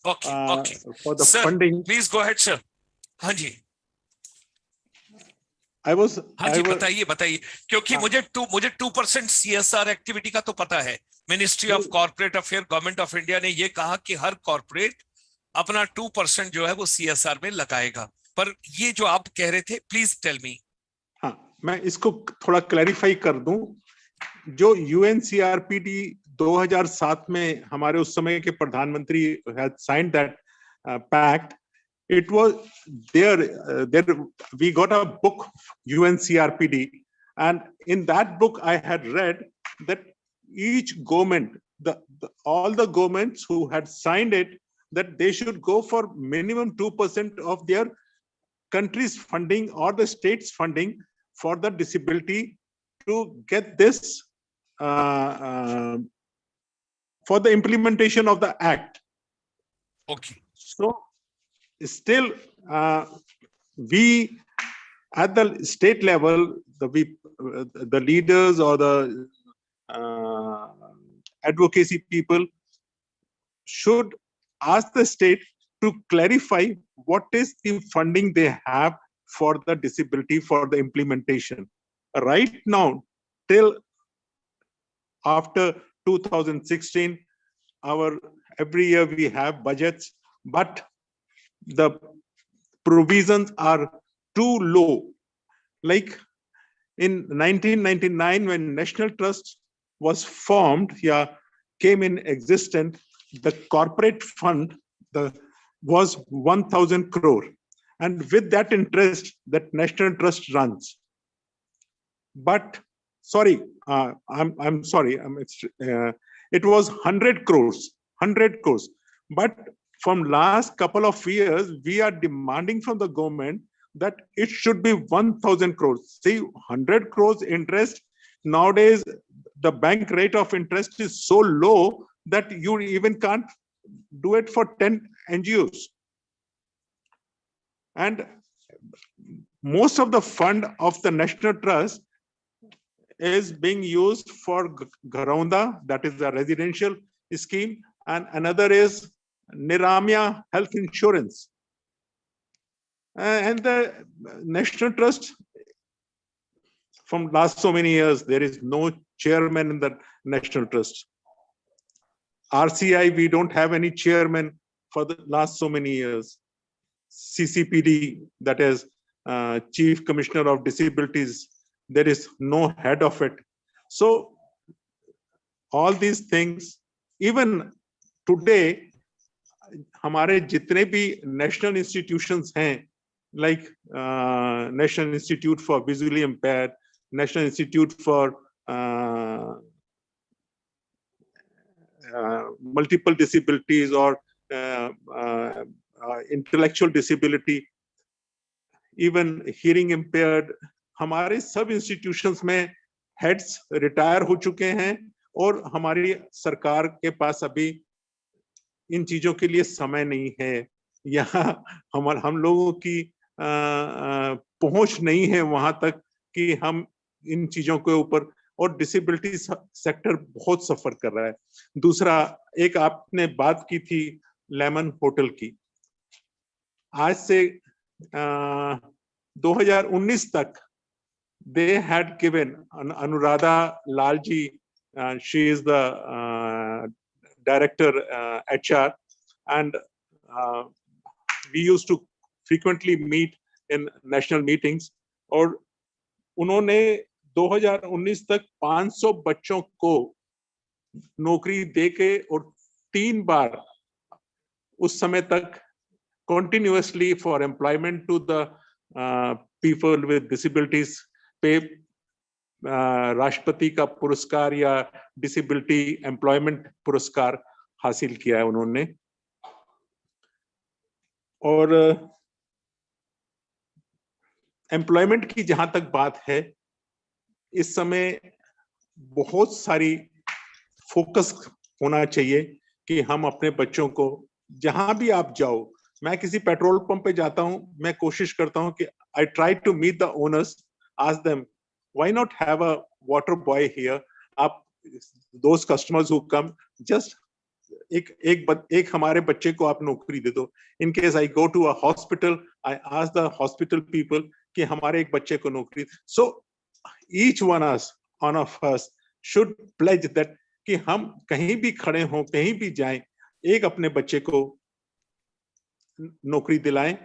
Okay. for the Sir, funding. please go ahead, sir. हाँ जी, I was बताइए क्योंकि मुझे 2% CSR activity का तो पता है। Ministry of corporate affair government of India ने ये कहा कि हर कॉर्पोरेट अपना 2% जो है वो CSR में लगाएगा, पर ये जो आप कह रहे थे, प्लीज टेल मी। हाँ, मैं इसको थोड़ा क्लैरिफाई कर दूं। जो UNCRPD 2007 में हमारे उस समय के प्रधानमंत्री had signed that pact, it was there we got a book, UNCRPD, and in that book I had read that each government, all the governments who had signed it, that they should go for minimum 2% of their country's funding or the state's funding for the disability to get this for the implementation of the act. Okay. So still we at the state level, the leaders or the advocacy people should ask the state to clarify what is the funding they have for the disability, for the implementation. Right now, till after 2016, every year we have budgets, but the provisions are too low. Like in 1999, when National Trust was formed, came in existence, the corporate fund was 1,000 crore. And with that interest, that National Trust runs. But sorry, I'm sorry, it was 100 crores, 100 crores. But from last couple of years, we are demanding from the government that it should be 1,000 crores. See, 100 crores interest, nowadays, the bank rate of interest is so low that you even can't do it for 10 NGOs. And most of the fund of the National Trust is being used for Garaunda, that is a residential scheme, and another is Niramya Health Insurance. And the National Trust, from last so many years, there is no chairman in the National Trust. RCI, we don't have any chairman for the last so many years. CCPD, that is Chief Commissioner of Disabilities, there is no head of it. So all these things, even today, हमारे जितने भी national institutions हैं, like National Institute for Visually Impaired, National Institute for Multiple Disabilities or intellectual disability, even hearing impaired, हमारे सब institutions में heads retire हो चुके हैं और हमारी सरकार के पास अभी इन चीजों के लिए समय नहीं है, यहाँ हम लोगों की पहुंच नहीं है वहां तक कि हम इन चीजों के ऊपर, और डिसेबिलिटी सेक्टर बहुत सफर कर रहा है। दूसरा, एक आपने बात की थी लेमन होटल की, आज से 2019 तक they had given Anuradha Lalji, she is the director HR, and we used to frequently meet in national meetings, और उन्होंने 2019 तक 500 बच्चों को नौकरी देके और 3 बार उस समय तक continuously for employment to the people with disabilities पे राष्ट्रपति का पुरस्कार या डिसेबिलिटी एम्प्लॉयमेंट पुरस्कार हासिल किया है उन्होंने। और एम्प्लॉयमेंट की जहां तक बात है, इस समय बहुत सारी फोकस होना चाहिए कि हम अपने बच्चों को, जहां भी आप जाओ, मैं किसी पेट्रोल पंप पे जाता हूं, मैं कोशिश करता हूं कि I try to meet the owners, ask them, why not have a water boy here? Those customers who come, just एक हमारे बच्चे को आप नौकरी दे दो. In case I go to a hospital, I ask the hospital people कि हमारे एक बच्चे को नौकरी. So each one of us should pledge that कि हम कहीं भी खड़े हों, कहीं भी जाएं, एक अपने बच्चे को नौकरी दिलाएं,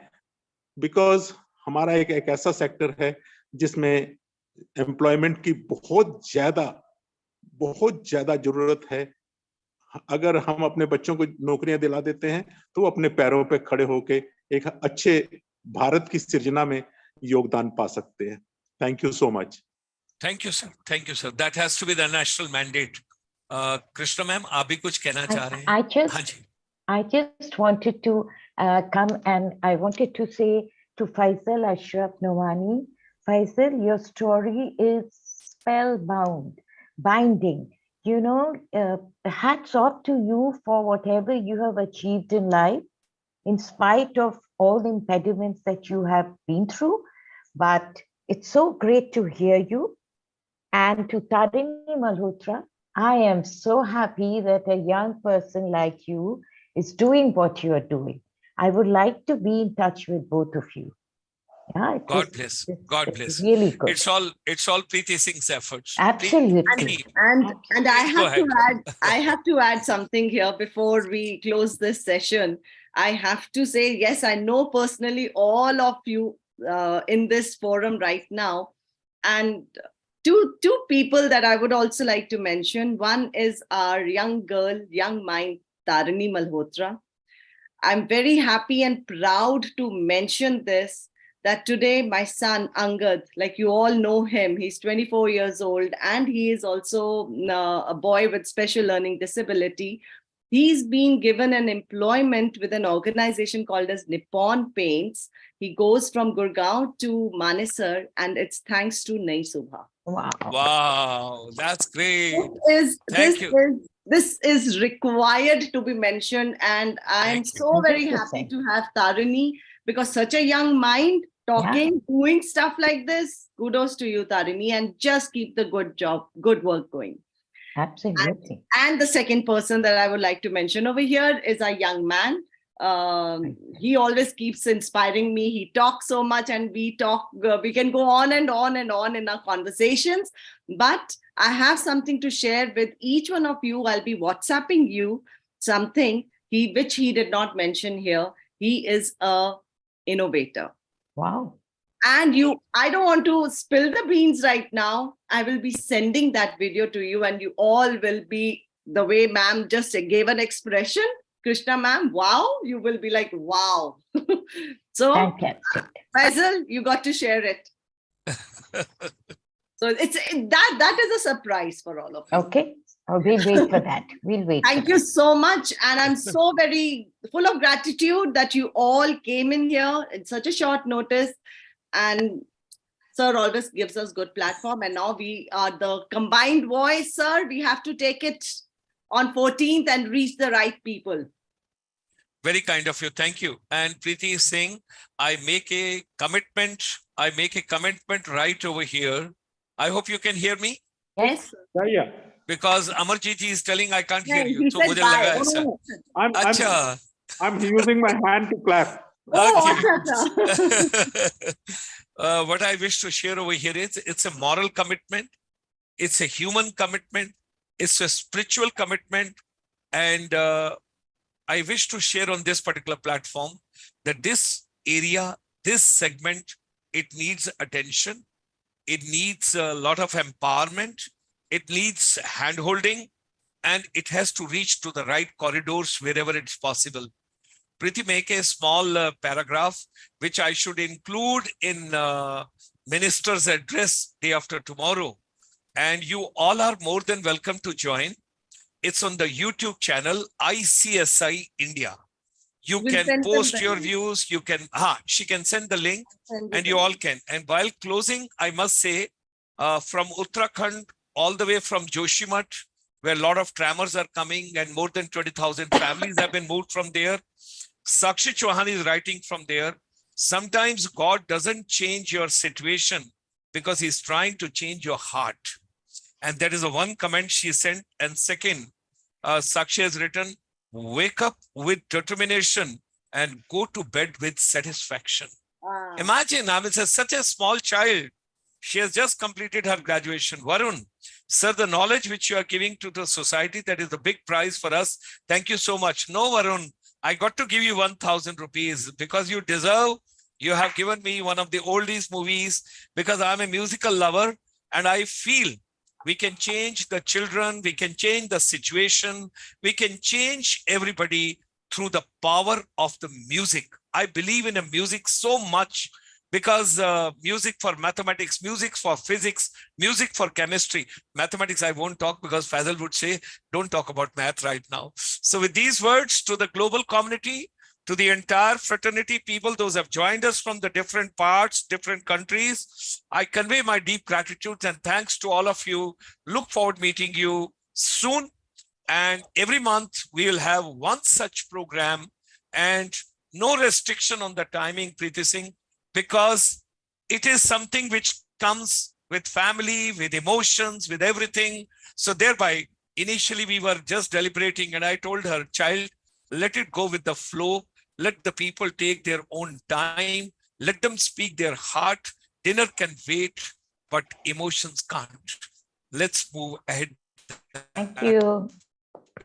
because हमारा एक ऐसा सेक्टर है जिसमें एम्प्लॉयमेंट की बहुत ज्यादा जरूरत है. अगर हम अपने बच्चों को नौकरियां दिला देते हैं तो वो अपने पैरों पे खड़े होके एक अच्छे भारत की सृजना में योगदान पा सकते हैं. Thank you so much. Thank you, sir. Thank you, sir. That has to be the national mandate. Krishna ma'am, आप भी कुछ कहना चाह रहे हैं? हाँ जी. I just wanted to come and I wanted to say to Faisal Ashraf Nomani, Faisal, your story is spellbound, binding. You know, hats off to you for whatever you have achieved in life, in spite of all the impediments that you have been through. But it's so great to hear you. And to Tarini Malhotra, I am so happy that a young person like you is doing what you are doing. I would like to be in touch with both of you. Yeah, God bless. God bless. Really good. It's all Preeti Singh's efforts. Absolutely. And I have to add something here before we close this session. I have to say, yes, I know personally all of you in this forum right now, and two people that I would also like to mention. One is our young girl, young mind, Tarini Malhotra. I'm very happy and proud to mention this, that today my son Angad, like you all know him, he's 24 years old and he is also a boy with special learning disability. He's been given an employment with an organization called as Nippon Paints. He goes from Gurugram to Manesar, and it's thanks to Subah. Wow. Wow, that's great. This is required to be mentioned, and I'm so very happy to have Tarini, because such a young mind talking, doing stuff like this. Kudos to you, Tarini, and just keep the good work going. Absolutely. And the second person that I would like to mention over here is a young man. He always keeps inspiring me. He talks so much, and we can go on and on and on in our conversations. But I have something to share with each one of you. I'll be WhatsApping you something which he did not mention here. He is a innovator. Wow. And I don't want to spill the beans right now. I will be sending that video to you, and you all will be, the way ma'am just gave an expression, Krishna ma'am, wow, you will be like, wow. So, Faisal, you got to share it. So that is a surprise for all of you. Okay. We'll wait for that. We'll wait. Thank you so much. And I'm so very full of gratitude that you all came in here in such a short notice. And sir always gives us good platform. And now we are the combined voice, sir. We have to take it on 14th and reach the right people. Very kind of you. Thank you. And Preeti is saying, I make a commitment right over here. I hope you can hear me. Yes. Yeah. Because Amarjit is telling I can't hear you. He So said bye. I'm using my hand to clap. What I wish to share over here is, it's a moral commitment. It's a human commitment. It's a spiritual commitment. And I wish to share on this particular platform that this area, this segment, it needs attention. It needs a lot of empowerment. It needs handholding, and it has to reach to the right corridors wherever it's possible. Preeti, make a small paragraph, which I should include in minister's address day after tomorrow. And you all are more than welcome to join. It's on the YouTube channel, ICSI India. You can post your views. You can, she can send the link and you all can. And while closing, I must say, from Uttarakhand, all the way from Joshimath, where a lot of trammers are coming and more than 20,000 families have been moved from there. Sakshi Chauhan is writing from there. Sometimes God doesn't change your situation because he's trying to change your heart. And that is the one comment she sent. And second, Sakshi has written, wake up with determination, and go to bed with satisfaction. Ah. Imagine, I mean, such a small child. She has just completed her graduation. Varun, sir, the knowledge which you are giving to the society, that is the big prize for us. Thank you so much. No, Varun, I got to give you 1,000 rupees because you deserve. You have given me one of the oldies movies because I'm a musical lover and I feel we can change the children, we can change the situation, we can change everybody through the power of the music. I believe in a music so much because music for mathematics, music for physics, music for chemistry. Mathematics, I won't talk because Faisal would say, don't talk about math right now. So with these words to the global community, to the entire fraternity people, those have joined us from the different parts, different countries, I convey my deep gratitude and thanks to all of you. Look forward meeting you soon. And every month we will have one such program and no restriction on the timing, Preeti Singh, because it is something which comes with family, with emotions, with everything. So thereby, initially we were just deliberating and I told her, child, let it go with the flow. Let the people take their own time. Let them speak their heart. Dinner can wait, but emotions can't. Let's move ahead. Thank you.